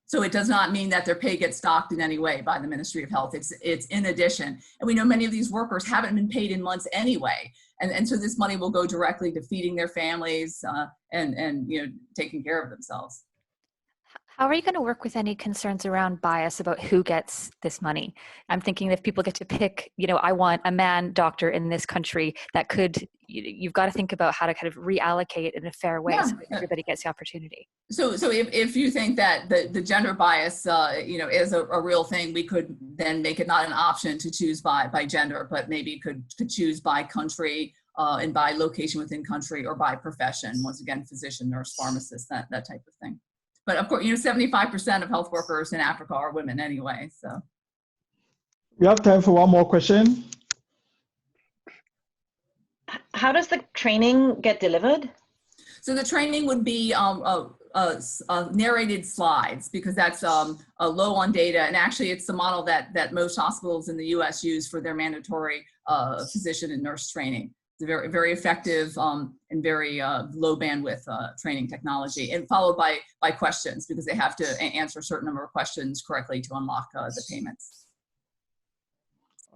K: So it does not mean that their pay gets docked in any way by the Ministry of Health. It's in addition. And we know many of these workers haven't been paid in months anyway. And so this money will go directly to feeding their families and taking care of themselves.
E: How are you going to work with any concerns around bias about who gets this money? I'm thinking if people get to pick, I want a man doctor in this country, that could, you've got to think about how to kind of reallocate in a fair way so that everybody gets the opportunity.
K: So if you think that the gender bias, is a real thing, we could then make it not an option to choose by gender, but maybe could choose by country and by location within country or by profession. Once again, physician, nurse, pharmacist, that type of thing. But of course, 75% of health workers in Africa are women anyway, so.
A: We have time for one more question.
F: how does the training get delivered?
K: So the training would be narrated slides, because that's low on data. And actually it's the model that most hospitals in the US use for their mandatory physician and nurse training. It's a very, very effective and very low bandwidth training technology, and followed by questions, because they have to answer a certain number of questions correctly to unlock the payments.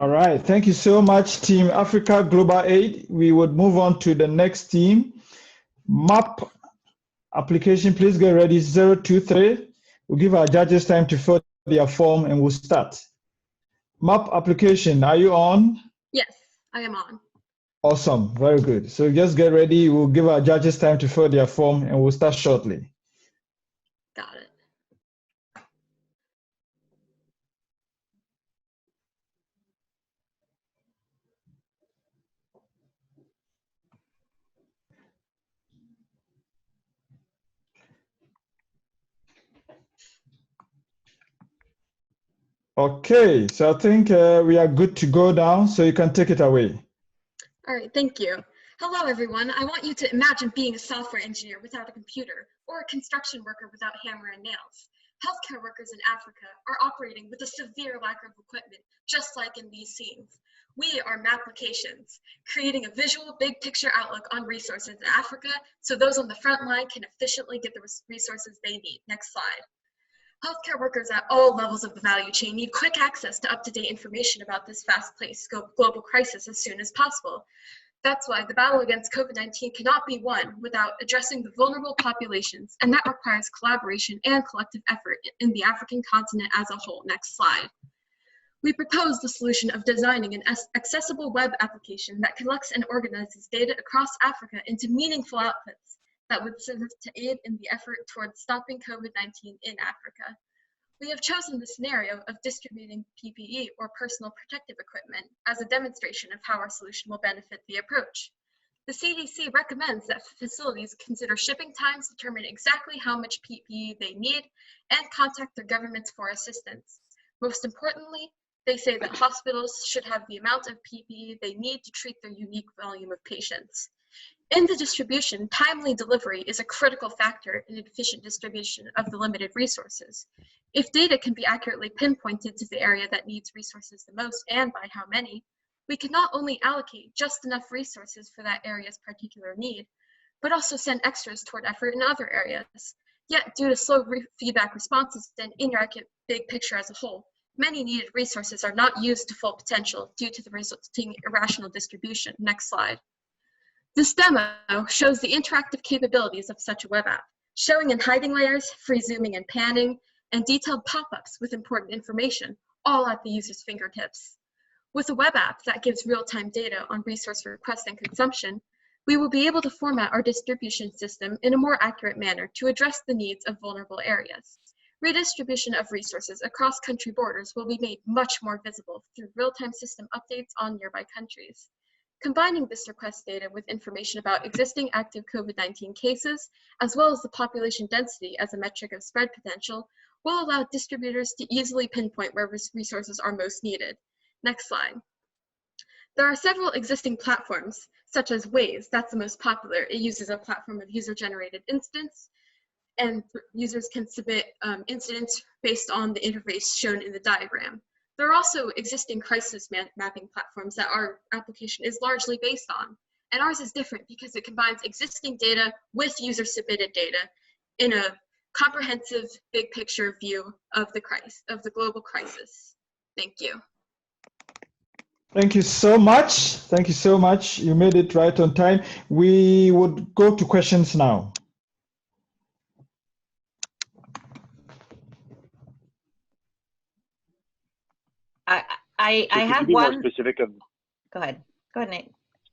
A: All right, thank you so much, Team Africa Global Aid. We would move on to the next team. MAP application, please get ready, 023. We'll give our judges time to fill their form and we'll start. MAP application, are you on?
L: Yes, I am on.
A: Awesome, very good. So just get ready. We'll give our judges time to fill their form and we'll start shortly.
L: Got it.
A: Okay, so I think we are good to go down, so you can take it away.
L: All right, thank you. Hello, everyone. I want you to imagine being a software engineer without a computer, or a construction worker without hammer and nails. Healthcare workers in Africa are operating with a severe lack of equipment, just like in these scenes. We are Mapplications, creating a visual, big picture outlook on resources in Africa so those on the front line can efficiently get the resources they need. Next slide. Healthcare workers at all levels of the value chain need quick access to up-to-date information about this fast-paced global crisis as soon as possible. That's why the battle against COVID-19 cannot be won without addressing the vulnerable populations, and that requires collaboration and collective effort in the African continent as a whole. Next slide. We propose the solution of designing an accessible web application that collects and organizes data across Africa into meaningful outputs that would serve to aid in the effort towards stopping COVID-19 in Africa. We have chosen the scenario of distributing PPE, or personal protective equipment, as a demonstration of how our solution will benefit the approach. The CDC recommends that facilities consider shipping times, determine exactly how much PPE they need, and contact their governments for assistance. Most importantly, they say that hospitals should have the amount of PPE they need to treat their unique volume of patients. In the distribution, timely delivery is a critical factor in efficient distribution of the limited resources. If data can be accurately pinpointed to the area that needs resources the most and by how many, we can not only allocate just enough resources for that area's particular need, but also send extras toward effort in other areas. Yet, due to slow feedback responses and inaccurate big picture as a whole, many needed resources are not used to full potential due to the resulting irrational distribution. Next slide. This demo shows the interactive capabilities of such a web app, showing in hiding layers, free zooming and panning, and detailed pop-ups with important information, all at the user's fingertips. With a web app that gives real-time data on resource request and consumption, we will be able to format our distribution system in a more accurate manner to address the needs of vulnerable areas. Redistribution of resources across country borders will be made much more visible through real-time system updates on nearby countries. Combining this request data with information about existing active COVID-19 cases, as well as the population density as a metric of spread potential, will allow distributors to easily pinpoint where resources are most needed. Next slide. There are several existing platforms, such as Waze, that's the most popular. It uses a platform of user-generated instance, and users can submit incidents based on the interface shown in the diagram. There are also existing crisis mapping platforms that our application is largely based on, and ours is different because it combines existing data with user-submitted data in a comprehensive, big picture view of the global crisis. Thank you.
A: Thank you so much. Thank you so much. You made it right on time. We would go to questions now.
F: I have
C: one.
F: More
C: specific of...
F: Go ahead. Go ahead, Nate.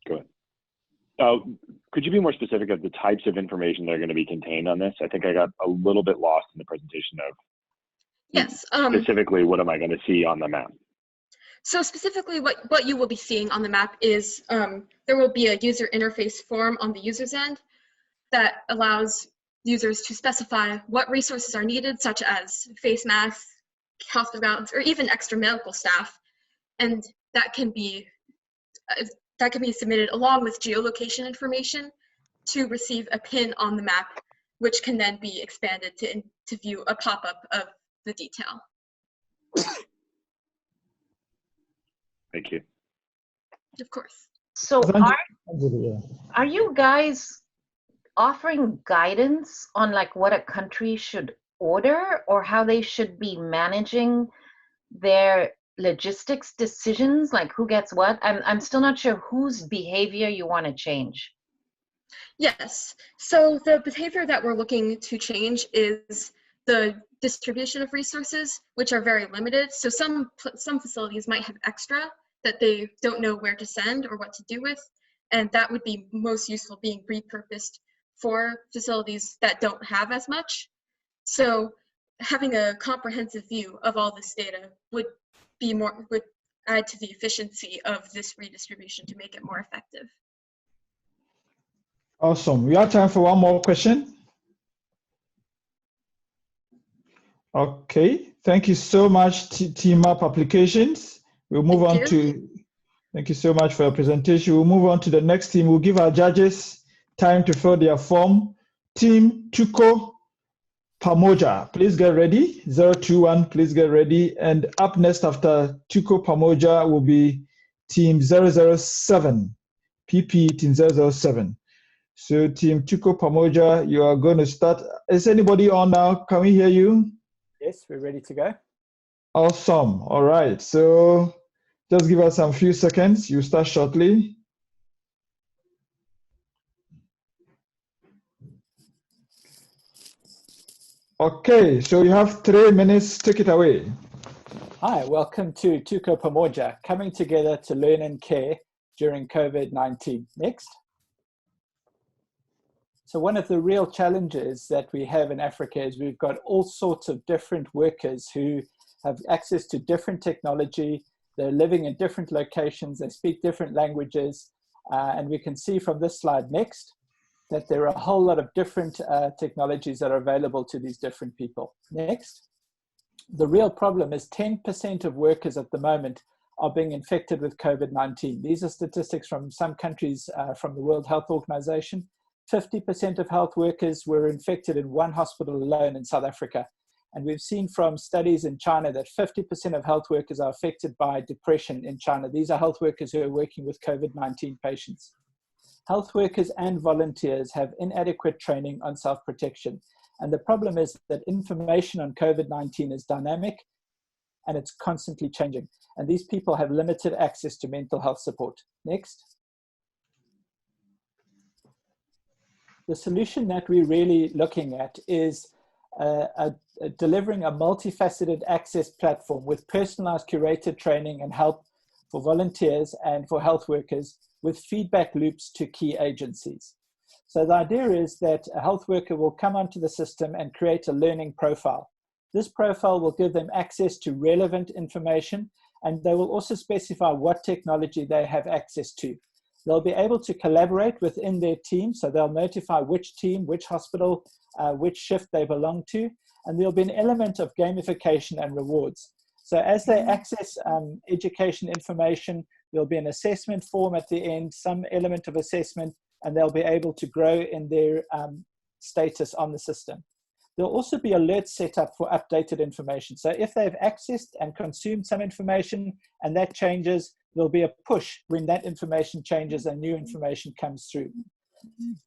C: Go ahead. Could you be more specific of the types of information that are going to be contained on this? I think I got a little bit lost in the presentation of
L: yes.
C: Specifically, what am I going to see on the map?
L: So specifically what you will be seeing on the map is there will be a user interface form on the user's end that allows users to specify what resources are needed, such as face masks, hospital gowns, or even extra medical staff. And that can be that can be submitted along with geolocation information to receive a pin on the map, which can then be expanded to view a pop-up of the detail.
C: Thank you.
L: Of course.
F: So are you guys offering guidance on like what a country should order or how they should be managing their logistics decisions, like who gets what? I'm still not sure whose behavior you want to change.
L: Yes, so the behavior that we're looking to change is the distribution of resources, which are very limited. So some facilities might have extra that they don't know where to send or what to do with, and that would be most useful being repurposed for facilities that don't have as much. So having a comprehensive view of all this data would add to the efficiency of this redistribution to make it more effective.
A: Awesome. We have time for one more question. Okay, thank you so much, Team Up Applications. We'll move on to, thank you so much for your presentation. We'll move on to the next team. We'll give our judges time to fill their form. Team Tuko Pamoja, please get ready. 021, please get ready. And up next after Tuko Pamoja will be Team 007, PP Team 007. So Team Tuko Pamoja, you are going to start. Is anybody on now? Can we hear you?
M: Yes, we're ready to go.
A: Awesome. All right. So just give us some few seconds. You start shortly. Okay, so you have 3 minutes. Take it away.
M: Hi, welcome to Tuko Pamoja, coming together to learn and care during COVID-19. Next. So one of the real challenges that we have in Africa is we've got all sorts of different workers who have access to different technology. They're living in different locations. They speak different languages. And we can see from this slide next that there are a whole lot of different technologies that are available to these different people. Next. The real problem is 10% of workers at the moment are being infected with COVID-19. These are statistics from some countries from the World Health Organization. 50% of health workers were infected in one hospital alone in South Africa. And we've seen from studies in China that 50% of health workers are affected by depression in China. These are health workers who are working with COVID-19 patients. Health workers and volunteers have inadequate training on self-protection. And the problem is that information on COVID-19 is dynamic and it's constantly changing. And these people have limited access to mental health support. Next. The solution that we're really looking at is delivering a multifaceted access platform with personalized curated training and help for volunteers and for health workers with feedback loops to key agencies. So the idea is that a health worker will come onto the system and create a learning profile. This profile will give them access to relevant information, and they will also specify what technology they have access to. They'll be able to collaborate within their team, so they'll notify which team, which hospital, which shift they belong to, and there'll be an element of gamification and rewards. So as they access education information, there'll be an assessment form at the end, some element of assessment, and they'll be able to grow in their status on the system. There'll also be alerts set up for updated information. So if they've accessed and consumed some information and that changes, there'll be a push when that information changes and new information comes through.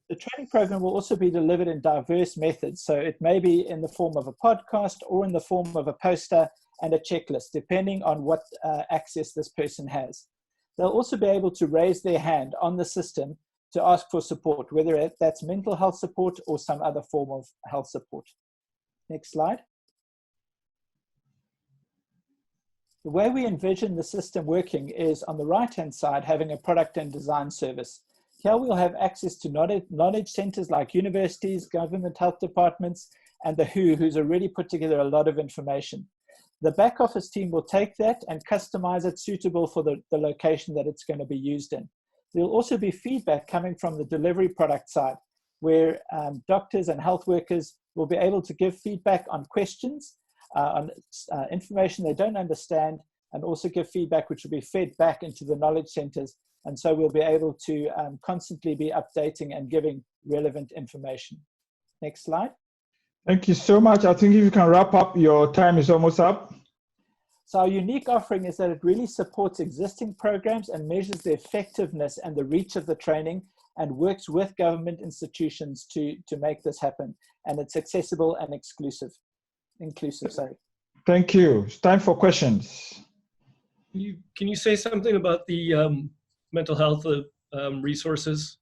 M: The training program will also be delivered in diverse methods. So it may be in the form of a podcast or in the form of a poster and a checklist, depending on what access this person has. They'll also be able to raise their hand on the system to ask for support, whether that's mental health support or some other form of health support. Next slide. The way we envision the system working is on the right-hand side, having a product and design service. Here we'll have access to knowledge centers like universities, government health departments, and the WHO, who's already put together a lot of information. The back office team will take that and customize it suitable for the location that it's going to be used in. There'll also be feedback coming from the delivery product side, where doctors and health workers will be able to give feedback on questions, on information they don't understand, and also give feedback which will be fed back into the knowledge centers. And so we'll be able to constantly be updating and giving relevant information. Next slide.
A: Thank you so much. I think if you can wrap up, your time is almost up.
M: So our unique offering is that it really supports existing programs and measures the effectiveness and the reach of the training and works with government institutions to make this happen. And it's accessible and inclusive.
A: Thank you. It's time for questions.
D: Can you say something about the mental health resources?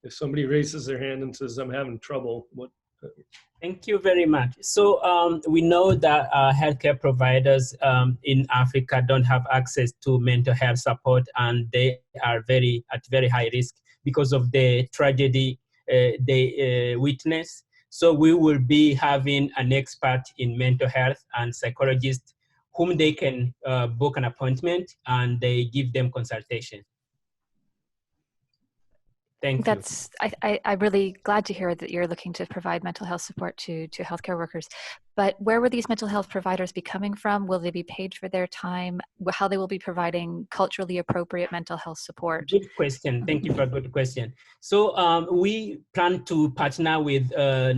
D: If somebody raises their hand and says, I'm having trouble, what?
N: Thank you very much. So we know that healthcare providers in Africa don't have access to mental health support, and they are at very high risk because of the tragedy they witness. So we will be having an expert in mental health and psychologist whom they can book an appointment and they give them consultation. Thank you.
E: I'm really glad to hear that you're looking to provide mental health support to healthcare workers. But where will these mental health providers be coming from? Will they be paid for their time? How they will be providing culturally appropriate mental health support?
N: Good question. Thank you for a good question. So we plan to partner with the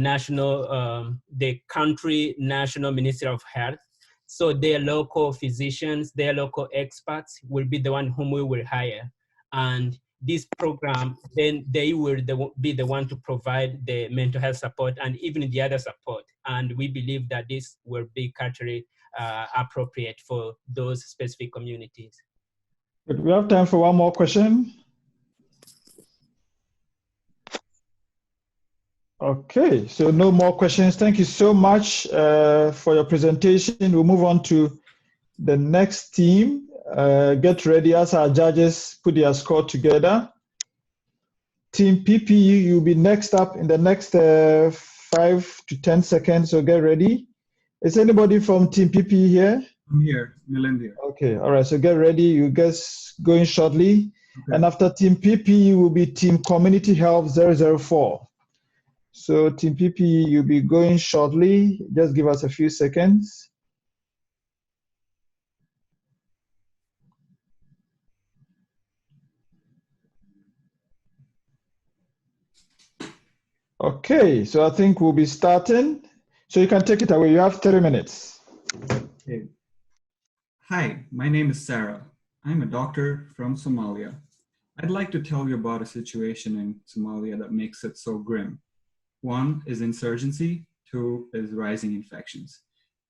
N: country national Ministry of Health. So their local physicians, their local experts will be the one whom we will hire. And this program, then they will be the one to provide the mental health support and even the other support. And we believe that this will be culturally appropriate for those specific communities.
A: Good. We have time for one more question. Okay, so no more questions. Thank you so much for your presentation. We'll move on to the next team. Get ready as our judges put their score together. Team PPE, you'll be next up in the next 5 to 10 seconds, so get ready. Is anybody from Team PPE here?
O: I'm here, Milind here.
A: Okay, all right, so get ready. You guys going shortly. Okay. And after Team PPE will be Team Community Health 004. So Team PPE, you'll be going shortly. Just give us a few seconds. Okay, so I think we'll be starting. So you can take it away. You have 30 minutes.
O: Okay. Hi, my name is Sarah. I'm a doctor from Somalia. I'd like to tell you about a situation in Somalia that makes it so grim. 1 is insurgency, 2 is rising infections.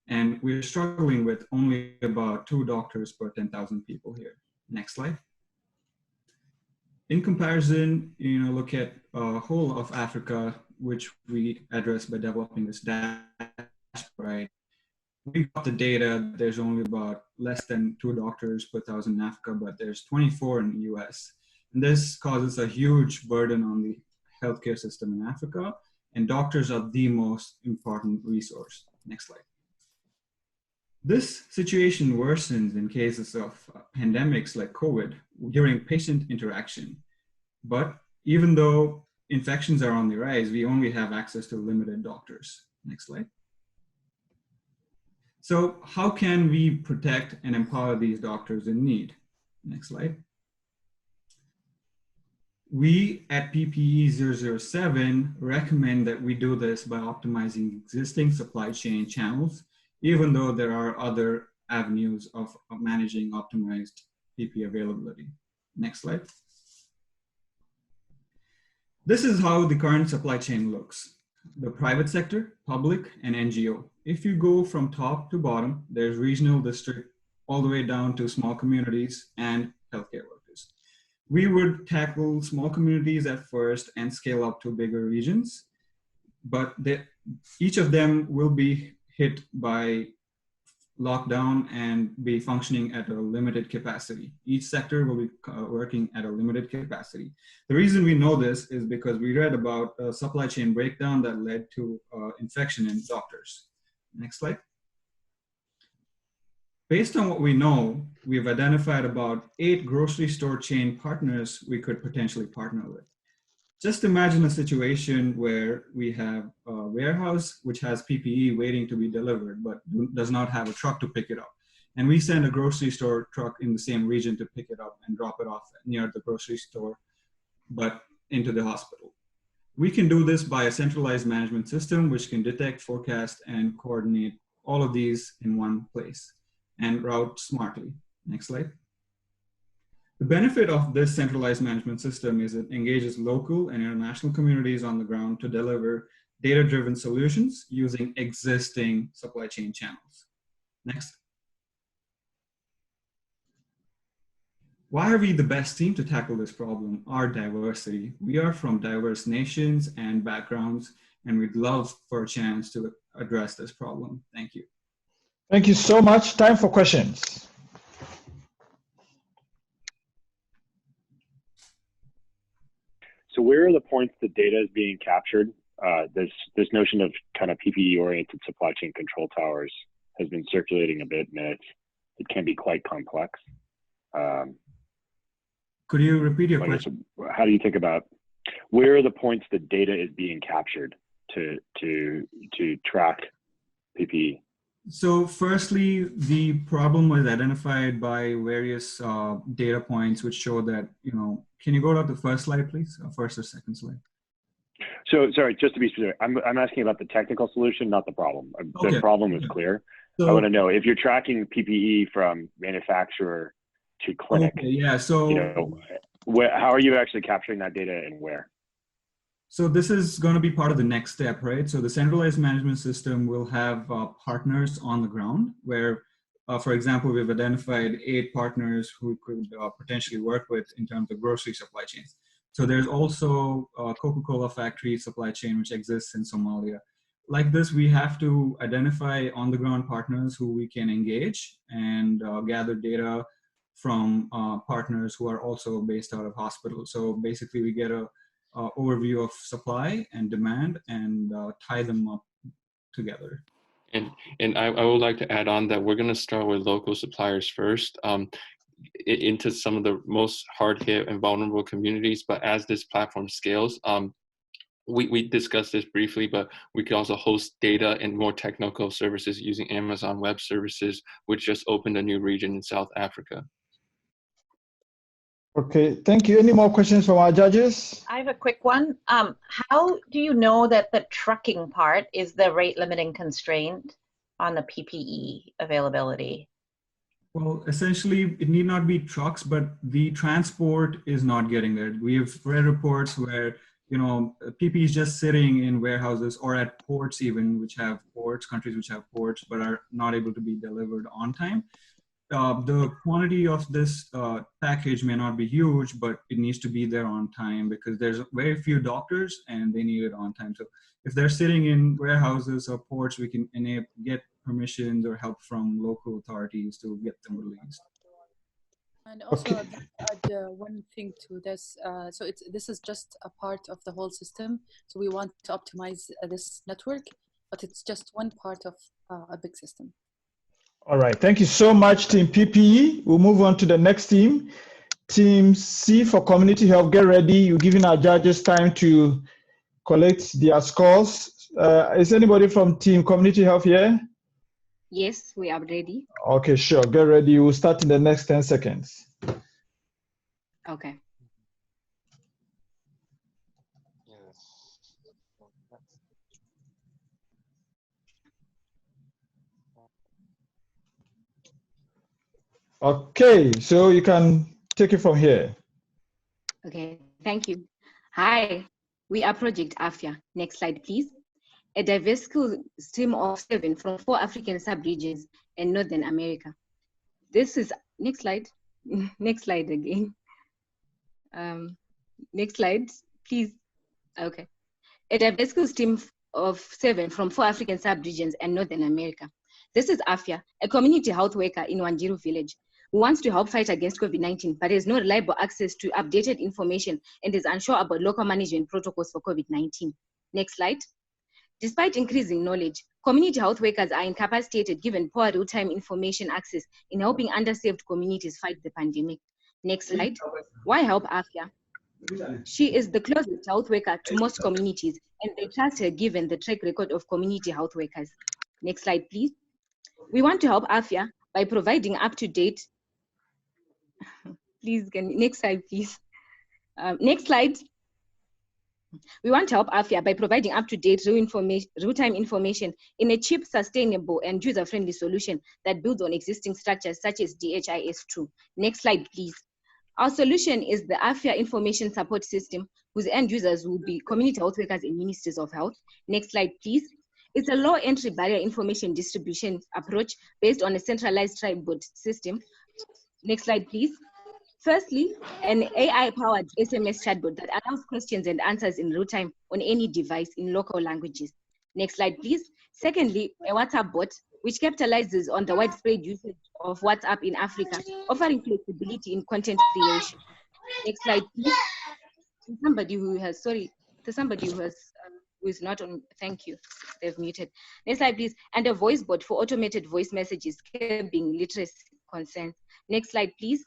O: And we're struggling with only about 2 doctors per 10,000 people here. Next slide. In comparison, look at whole of Africa, which we address by developing this dashboard. We got the data, there's only about less than 2 doctors per 1,000 in Africa, but there's 24 in the US. And this causes a huge burden on the healthcare system in Africa, and doctors are the most important resource. Next slide. This situation worsens in cases of pandemics like COVID during patient interaction. But even though infections are on the rise, we only have access to limited doctors. Next slide. So how can we protect and empower these doctors in need? Next slide. We at PPE 007 recommend that we do this by optimizing existing supply chain channels, even though there are other avenues of managing optimized PPE availability. Next slide. This is how the current supply chain looks. The private sector, public, and NGO. If you go from top to bottom, there's regional, district, all the way down to small communities and healthcare workers. We would tackle small communities at first and scale up to bigger regions, but each of them will be hit by lockdown and be functioning at a limited capacity. Each sector will be working at a limited capacity. The reason we know this is because we read about a supply chain breakdown that led to infection in doctors. Next slide. Based on what we know, we've identified about 8 grocery store chain partners we could potentially partner with. Just imagine a situation where we have a warehouse which has PPE waiting to be delivered, but does not have a truck to pick it up. And we send a grocery store truck in the same region to pick it up and drop it off near the grocery store, but into the hospital. We can do this by a centralized management system, which can detect, forecast, and coordinate all of these in one place and route smartly. Next slide. The benefit of this centralized management system is it engages local and international communities on the ground to deliver data-driven solutions using existing supply chain channels. Next. Why are we the best team to tackle this problem? Our diversity. We are from diverse nations and backgrounds, and we'd love for a chance to address this problem. Thank you.
A: Thank you so much. Time for questions.
C: So where are the points the data is being captured? This notion of kind of PPE-oriented supply chain control towers has been circulating a bit, and it can be quite complex.
O: Could you repeat your question?
C: How do you think about where are the points the data is being captured to track PPE?
O: So firstly, the problem was identified by various data points which show that, can you go to the first slide, please? First or second slide.
C: So sorry, just to be specific, I'm asking about the technical solution, not the problem. Okay. The problem is clear. So, I want to know if you're tracking PPE from manufacturer to clinic.
O: Okay, yeah. So
C: how are you actually capturing that data and where?
O: So this is going to be part of the next step, right? So the centralized management system will have partners on the ground where, for example, we've identified 8 partners who could potentially work with in terms of grocery supply chains. So there's also a Coca-Cola factory supply chain which exists in Somalia. Like this, we have to identify on-the-ground partners who we can engage and gather data from partners who are also based out of hospitals. So basically, we get a overview of supply and demand and tie them up together.
P: And I would like to add on that we're going to start with local suppliers first into some of the most hard-hit and vulnerable communities. But as this platform scales, we discussed this briefly, but we can also host data and more technical services using Amazon Web Services, which just opened a new region in South Africa.
A: Okay, thank you. Any more questions from our judges?
F: I have a quick one. How do you know that the trucking part is the rate limiting constraint on the PPE availability?
O: Well, essentially, it need not be trucks, but the transport is not getting there. We have read reports where, PPE is just sitting in warehouses or at ports even, which have ports, countries which have ports, but are not able to be delivered on time. The quantity of this package may not be huge, but it needs to be there on time because there's very few doctors and they need it on time. So if they're sitting in warehouses or ports, we can get permissions or help from local authorities to get them released.
Q: And also add one thing to this. So this is just a part of the whole system. So we want to optimize this network, but it's just one part of a big system.
A: All right, thank you so much, Team PPE. We'll move on to the next team. Team C for Community Health, get ready. You're giving our judges time to collect their scores. Is anybody from Team Community Health here?
W: Yes, we are ready.
A: Okay, sure, get ready. We'll start in the next 10 seconds.
W: Okay.
A: Okay, so you can take it from here.
W: Okay, thank you. Hi, we are Project AFIA. Next slide, please. A diverse team of 7 from 4 African sub-regions and Northern America. This is, next slide. Next slide again. Next slide, please. Okay. A diverse team of 7 from 4 African sub-regions and Northern America. This is AFIA, a community health worker in Wanjiru village, who wants to help fight against COVID-19, but has no reliable access to updated information and is unsure about local management protocols for COVID-19. Next slide. Despite increasing knowledge, community health workers are incapacitated given poor real-time information access in helping underserved communities fight the pandemic. Next slide. Why help AFIA? She is the closest health worker to most communities, and they trust her given the track record of community health workers. Next slide, please. We want to help AFIA by by providing up-to-date, please, next slide, please. Next slide. We want to help AFIA by providing up-to-date real-time information in a cheap, sustainable, and user-friendly solution that builds on existing structures such as DHIS2. Next slide, please. Our solution is the AFIA Information Support System, whose end users will be community health workers and ministries of health. Next slide, please. It's a low entry barrier information distribution approach based on a centralized tribeboard system. Next slide, please. Firstly, an AI-powered SMS chatbot that allows questions and answers in real time on any device in local languages. Next slide, please. Secondly, a WhatsApp bot, which capitalizes on the widespread usage of WhatsApp in Africa, offering flexibility in content creation. Next slide, please. Somebody who has, who is not on, thank you, they've muted. Next slide, please. And a voice bot for automated voice messages, curbing literacy concerns. Next slide, please.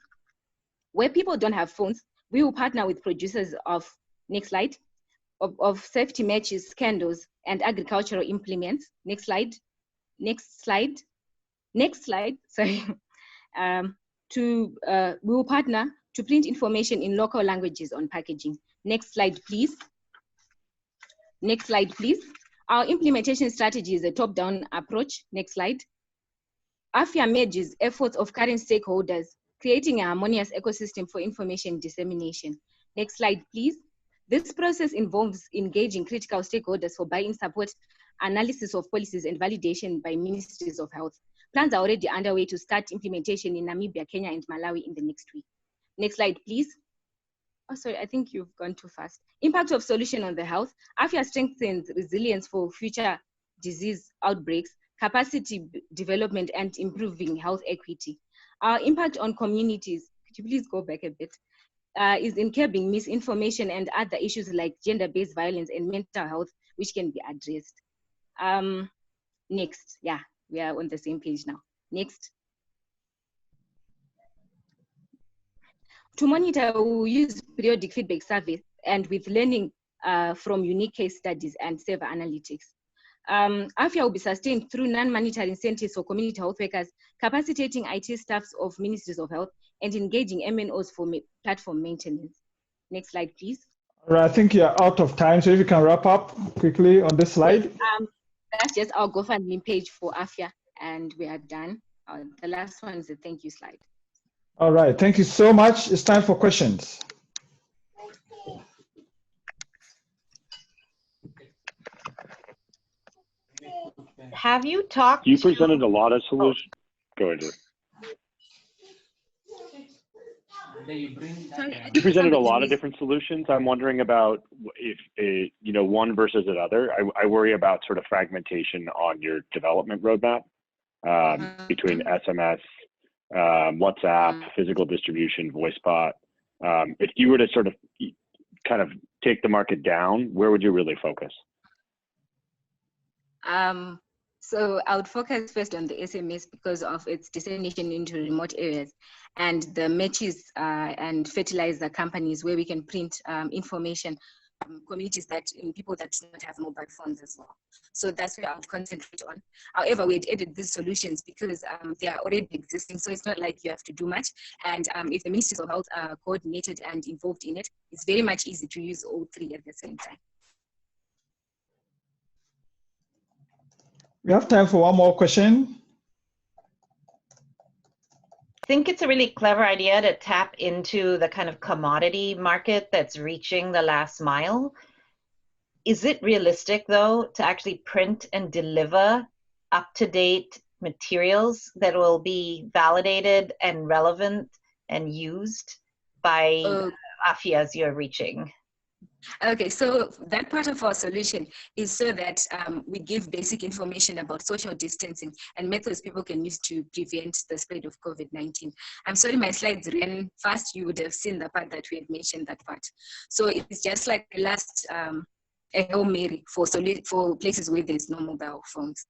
W: Where people don't have phones, we will partner with producers of, next slide, of safety matches, scandals, and agricultural implements. Next slide. Next slide. Next slide, sorry. We will partner to print information in local languages on packaging. Next slide, please. Next slide, please. Our implementation strategy is a top-down approach. Next slide. AFIA merges efforts of current stakeholders, creating a harmonious ecosystem for information dissemination. Next slide, please. This process involves engaging critical stakeholders for buy-in support, analysis of policies, and validation by ministries of health. Plans are already underway to start implementation in Namibia, Kenya, and Malawi in the next week. Next slide, please. Oh, sorry, I think you've gone too fast. Impact of solution on the health. AFIA strengthens resilience for future disease outbreaks, capacity development, and improving health equity. Our impact on communities, could you please go back a bit, is in curbing misinformation and other issues like gender-based violence and mental health, which can be addressed. Next, yeah, we are on the same page now. Next. To monitor, we will use periodic feedback surveys and with learning from unique case studies and server analytics. AFIA will be sustained through non-monetary incentives for community health workers, capacitating IT staffs of ministries of health, and engaging MNOs for platform maintenance. Next slide, please.
A: All right, I think you're out of time, so if you can wrap up quickly on this slide.
W: That's just our GoFundMe page for AFIA, and we are done. The last one is the thank you slide.
A: All right, thank you so much. It's time for questions.
F: Have you talked?
C: You presented a lot of solutions. Go ahead. You presented a lot of different solutions. I'm wondering about if one versus another. I worry about sort of fragmentation on your development roadmap between SMS, WhatsApp, physical distribution, voice bot. If you were to sort of kind of take the market down, where would you really focus?
W: So I would focus first on the SMS because of its dissemination into remote areas and the matches and fertilizer companies where we can print information, communities people that do not have mobile phones as well. So that's where I would concentrate on. However, we had added these solutions because they are already existing. So it's not like you have to do much. And if the ministries of health are coordinated and involved in it, it's very much easy to use all three at the same time.
A: We have time for one more question.
F: I think it's a really clever idea to tap into the kind of commodity market that's reaching the last mile. Is it realistic, though, to actually print and deliver up-to-date materials that will be validated and relevant and used by AFIAs you're reaching?
W: Okay, so that part of our solution is so that we give basic information about social distancing and methods people can use to prevent the spread of COVID-19. I'm sorry, my slides ran fast. You would have seen the part that we had mentioned that part. So it's just like the last a Hail Mary for places where there's no mobile phones.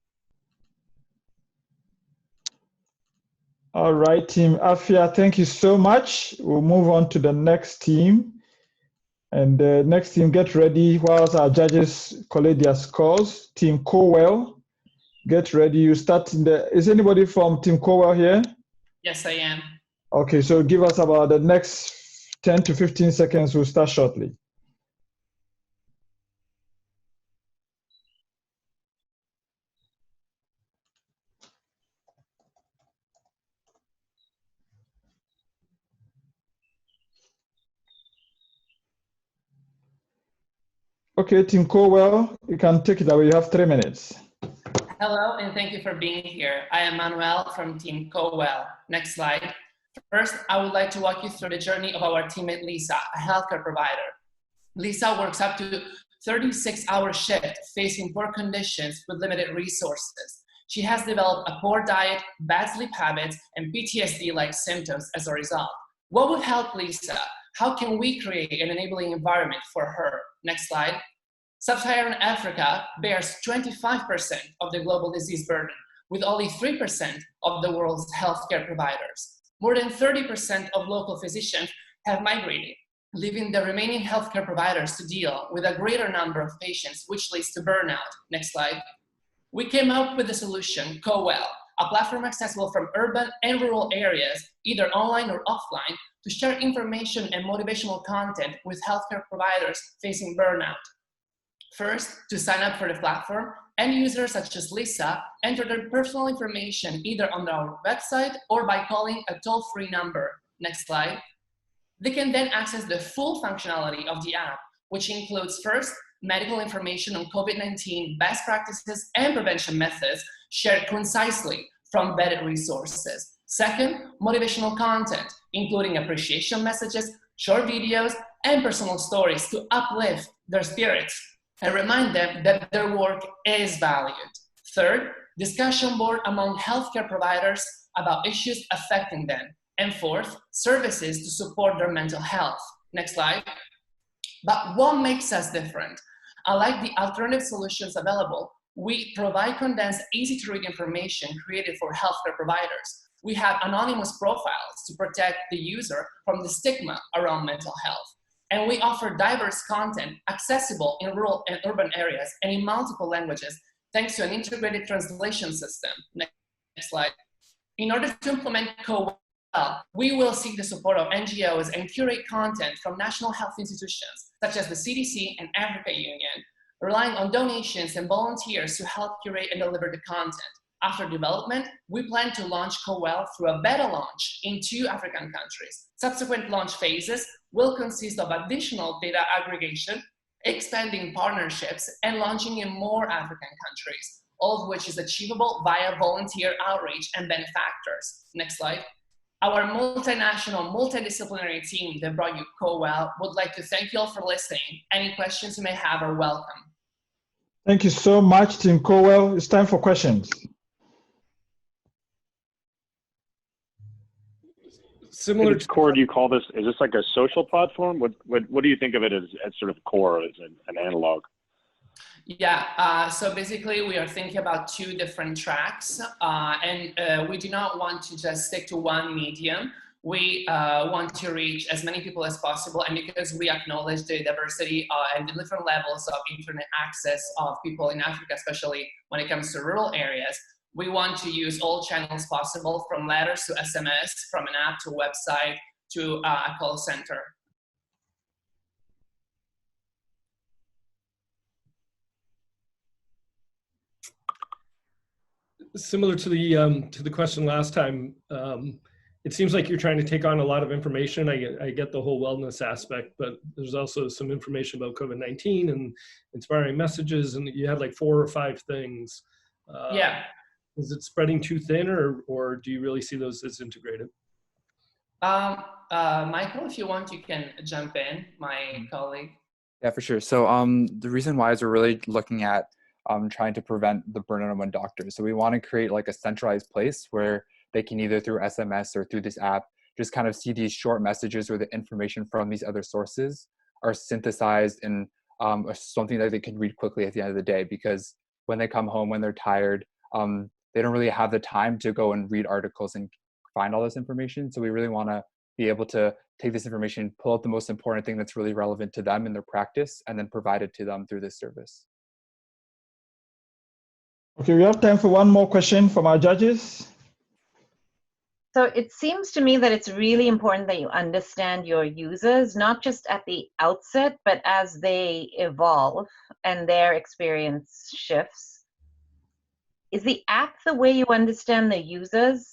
A: All right, Team AFIA, thank you so much. We'll move on to the next team. And the next team, get ready whilst our judges collate their scores. Team Cowell, get ready. You start in the, is anybody from Team Cowell here?
R: Yes, I am.
A: Okay, so give us about the next 10 to 15 seconds. We'll start shortly. Okay, Team Cowell, you can take it away. You have 3 minutes.
R: Hello, and thank you for being here. I am Manuel from Team Cowell. Next slide. First, I would like to walk you through the journey of our teammate Lisa, a healthcare provider. Lisa works up to 36-hour shift, facing poor conditions with limited resources. She has developed a poor diet, bad sleep habits, and PTSD-like symptoms as a result. What would help Lisa? How can we create an enabling environment for her? Next slide. Sub-Saharan Africa bears 25% of the global disease burden, with only 3% of the world's healthcare providers. More than 30% of local physicians have migrated, leaving the remaining healthcare providers to deal with a greater number of patients, which leads to burnout. Next slide. We came up with the solution, Cowell, a platform accessible from urban and rural areas, either online or offline, to share information and motivational content with healthcare providers facing burnout. First, to sign up for the platform, end users such as Lisa enter their personal information either on our website or by calling a toll-free number. Next slide. They can then access the full functionality of the app, which includes first, medical information on COVID-19 best practices and prevention methods shared concisely from vetted resources. Second, motivational content, including appreciation messages, short videos, and personal stories to uplift their spirits and remind them that their work is valued. Third, discussion board among healthcare providers about issues affecting them. And fourth, services to support their mental health. Next slide. But what makes us different? Unlike the alternative solutions available, we provide condensed, easy-to-read information created for healthcare providers. We have anonymous profiles to protect the user from the stigma around mental health. And we offer diverse content accessible in rural and urban areas and in multiple languages, thanks to an integrated translation system. Next slide. In order to implement Cowell, we will seek the support of NGOs and curate content from national health institutions, such as the CDC and Africa Union, relying on donations and volunteers to help curate and deliver the content. After development, we plan to launch Cowell through a beta launch in 2 African countries. Subsequent launch phases will consist of additional data aggregation, expanding partnerships, and launching in more African countries, all of which is achievable via volunteer outreach and benefactors. Next slide. Our multinational, multidisciplinary team that brought you Cowell would like to thank you all for listening. Any questions you may have are welcome.
A: Thank you so much, Team Cowell. It's time for questions.
D: Similar
C: to core, do you call this, is this like a social platform? What do you think of it as sort of core, as an analog?
R: Yeah, so basically we are thinking about 2 different tracks and we do not want to just stick to one medium. We want to reach as many people as possible, and because we acknowledge the diversity and the different levels of internet access of people in Africa, especially when it comes to rural areas, we want to use all channels possible, from letters to SMS, from an app to a website to a call center.
D: Similar to the question last time, it seems like you're trying to take on a lot of information. I get the whole wellness aspect, but there's also some information about COVID-19 and inspiring messages, and you had like 4 or 5 things.
R: Yeah.
D: Is it spreading too thin, or do you really see those as integrated?
R: Michael, if you want, you can jump in, my colleague.
S: Yeah, for sure. So the reason why is we're really looking at trying to prevent the burnout among doctors. So we want to create like a centralized place where they can either through SMS or through this app just kind of see these short messages where the information from these other sources are synthesized in something that they can read quickly at the end of the day. Because when they come home, when they're tired, they don't really have the time to go and read articles and find all this information. So we really want to be able to take this information, pull out the most important thing that's really relevant to them in their practice, and then provide it to them through this service.
A: Okay, we have time for one more question from our judges.
F: So it seems to me that it's really important that you understand your users, not just at the outset, but as they evolve and their experience shifts. Is the app the way you understand the users?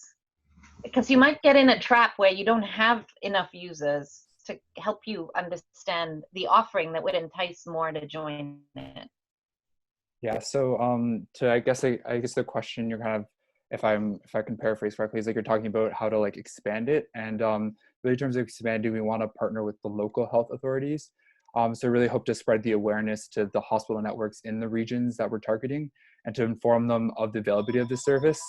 F: Because you might get in a trap where you don't have enough users to help you understand the offering that would entice more to join it.
S: Yeah, so I guess the question you're kind of, if I can paraphrase correctly, is like you're talking about how to like expand it, and really in terms of expanding, we want to partner with the local health authorities. So really hope to spread the awareness to the hospital networks in the regions that we're targeting, and to inform them of the availability of the service,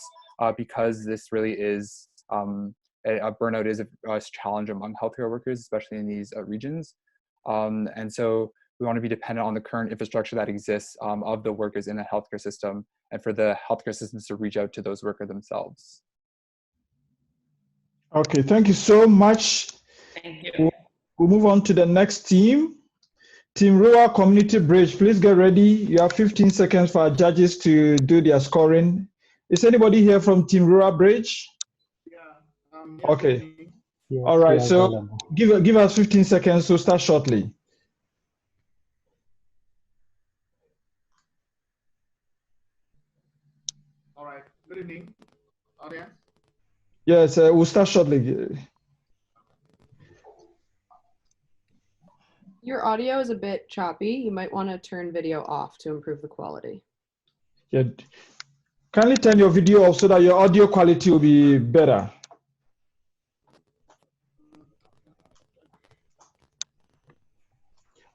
S: because this really is a burnout is a challenge among healthcare workers, especially in these regions, and so we want to be dependent on the current infrastructure that exists of the workers in the healthcare system, and for the healthcare systems to reach out to those workers themselves.
A: Okay, thank you so much.
R: Thank you.
A: We'll move on to the next team. Team Rural Community Bridge, please get ready. You have 15 seconds for our judges to do their scoring. Is anybody here from Team Rural Bridge? Yeah. Okay.
B: Yes,
A: all right, so give us 15 seconds to start shortly.
T: All right, good evening, audience.
A: Yes, we'll start shortly.
U: Your audio is a bit choppy. You might want to turn video off to improve the quality.
A: Yeah. Kindly turn your video off so that your audio quality will be better.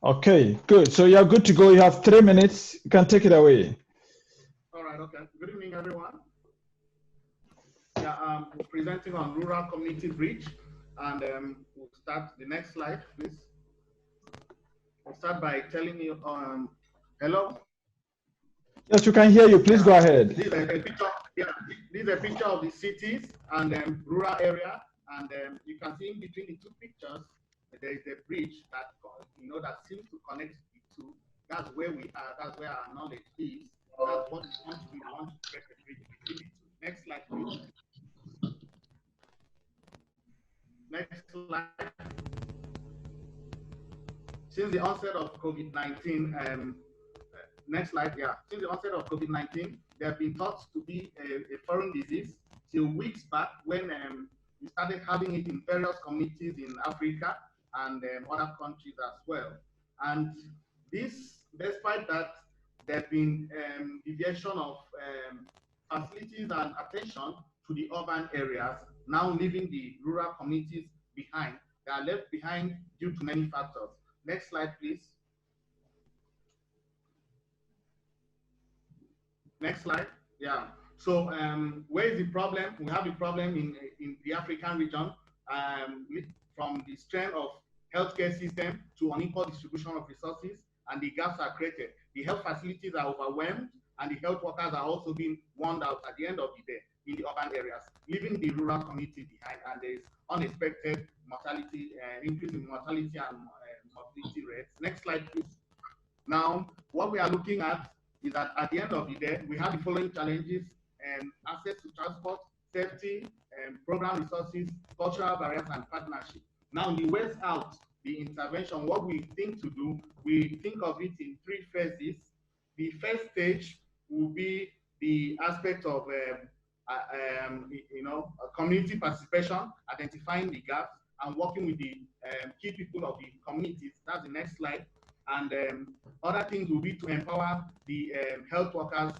A: Okay, good. So you're good to go. You have 3 minutes. You can take it away.
T: All right, okay. Good evening, everyone. Yeah, we're presenting on Rural Community Bridge, and we'll start the next slide, please. We'll start by telling you, hello?
A: Yes, we can hear you. Please go ahead.
T: This is a picture, yeah, this is a picture of the cities and rural area, and you can see in between the two pictures, there is a bridge that, that seems to connect the two. That's where we are, that's where our knowledge is. That's what we want to do. We want to create a bridge between the two. Next slide, please. Next slide. Since the onset of COVID-19, next slide, yeah. Since the onset of COVID-19, there have been thought to be a foreign disease till weeks back when we started having it in various communities in Africa and other countries as well. And this, despite that, there have been deviation of facilities and attention to the urban areas, now leaving the rural communities behind. They are left behind due to many factors. Next slide, please. Next slide. Yeah. So where is the problem? We have a problem in the African region from the strength of healthcare system to unequal distribution of resources, and the gaps are created. The health facilities are overwhelmed, and the health workers are also being worn out at the end of the day in the urban areas, leaving the rural community behind, and there is unexpected mortality, increase in mortality and morbidity rates. Next slide, please. Now, what we are looking at is that at the end of the day, we have the following challenges: access to transport, safety, program resources, cultural barriers, and partnership. Now, the ways out, the intervention, what we think to do, we think of it in 3 phases. The first stage will be the aspect of community participation, identifying the gaps, and working with the key people of the communities. That's the next slide. And other things will be to empower the health workers.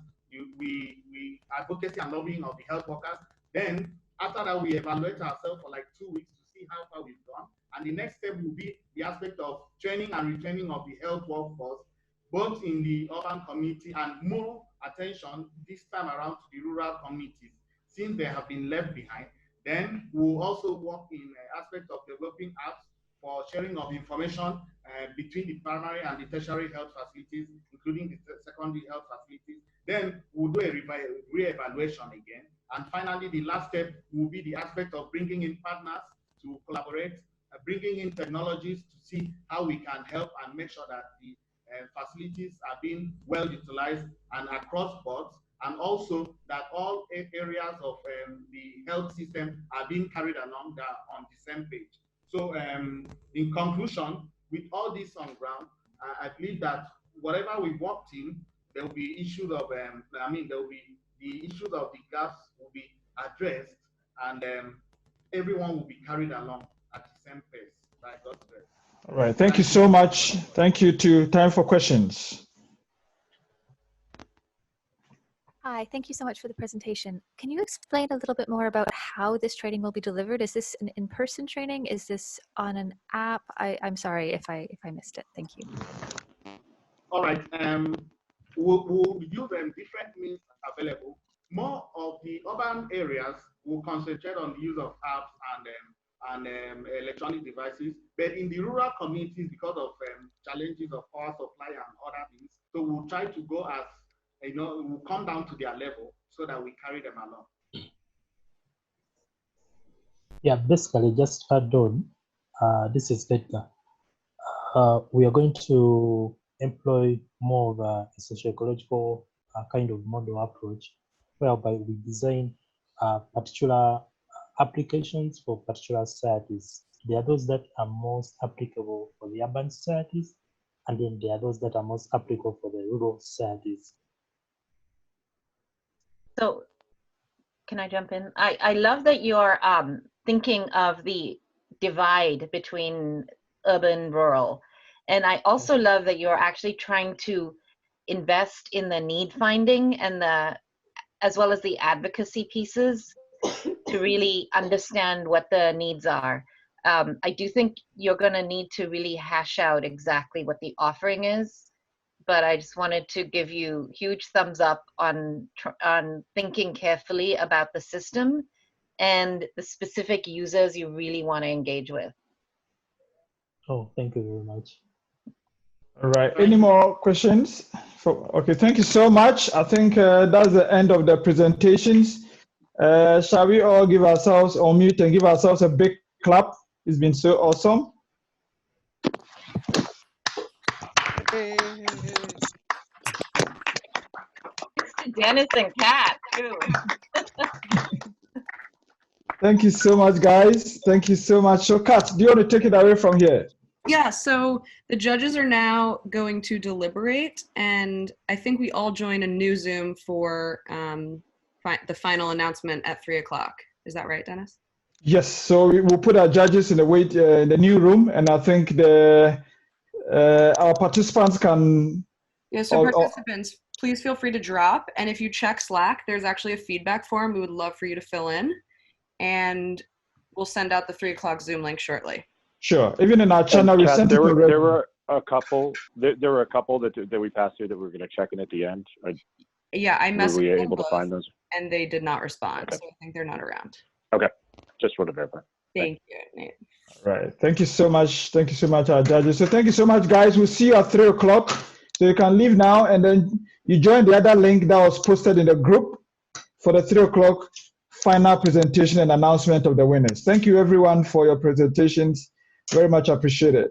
T: We advocacy and lobbying of the health workers. Then after that, we evaluate ourselves for like 2 weeks to see how far we've gone. And the next step will be the aspect of training and retraining of the health workforce, both in the urban community, and more attention this time around to the rural communities, since they have been left behind. Then we'll also work in aspect of developing apps for sharing of information between the primary and the tertiary health facilities, including the secondary health facilities. Then we'll do a re-evaluation again. And finally, the last step will be the aspect of bringing in partners to collaborate, bringing in technologies to see how we can help and make sure that the facilities are being well utilized and across boards, and also that all areas of the health system are being carried along on the same page. So in conclusion, with all this on ground, I believe that whatever we worked in, there will be issues of, there will be the issues of the gaps will be addressed, and everyone will be carried along at the same pace by God's grace.
A: All right, thank you so much. Thank you too. Time for questions.
E: Hi, thank you so much for the presentation. Can you explain a little bit more about how this training will be delivered? Is this an in-person training? Is this on an app? I'm sorry if I missed it. Thank you.
T: All right. We'll use different means available. More of the urban areas will concentrate on the use of apps and electronic devices, but in the rural communities, because of challenges of power supply and other things, so we'll try to go as, we'll come down to their level so that we carry them along.
B: Yeah, basically just add on, this is Edgar. We are going to employ more of a socio-ecological kind of model approach, whereby we design particular applications for particular societies. There are those that are most applicable for the urban societies, and then there are those that are most applicable for the rural societies.
F: So can I jump in? I love that you're thinking of the divide between urban, rural. And I also love that you're actually trying to invest in the need finding and as well as the advocacy pieces to really understand what the needs are. I do think you're going to need to really hash out exactly what the offering is, but I just wanted to give you huge thumbs up on thinking carefully about the system and the specific users you really want to engage with.
B: Oh, thank you very much.
A: All right, any more questions? Okay, thank you so much. I think that's the end of the presentations. Shall we all give ourselves, or mute and give ourselves a big clap? It's been so awesome.
F: Dennis and Kat, too.
A: Thank you so much, guys. Thank you so much. So, Kat, do you want to take it away from here?
U: Yeah, so the judges are now going to deliberate, and I think we all join a new Zoom for the final announcement at 3 o'clock. Is that right, Dennis?
A: Yes, so we will put our judges in the new room, and I think our participants can...
U: Yeah, so participants, please feel free to drop, and if you check Slack, there's actually a feedback form we would love for you to fill in, and we'll send out the 3 o'clock Zoom link shortly.
A: Sure. Even in our channel, we sent
C: there were a couple. There were a couple that we passed through that we were going to check in at the end.
U: Yeah, I messaged
C: Were we
U: them
C: able to
U: both,
C: find those?
U: and they did not respond.
C: Okay.
U: So I think they're not around.
C: Okay, just want to verify.
U: Thank you, Nate.
A: All right. Thank you so much. Thank you so much, our judges. So thank you so much, guys. We'll see you at 3 o'clock. So you can leave now, and then you join the other link that was posted in the group for the 3 o'clock final presentation and announcement of the winners. Thank you, everyone, for your presentations. Very much appreciated.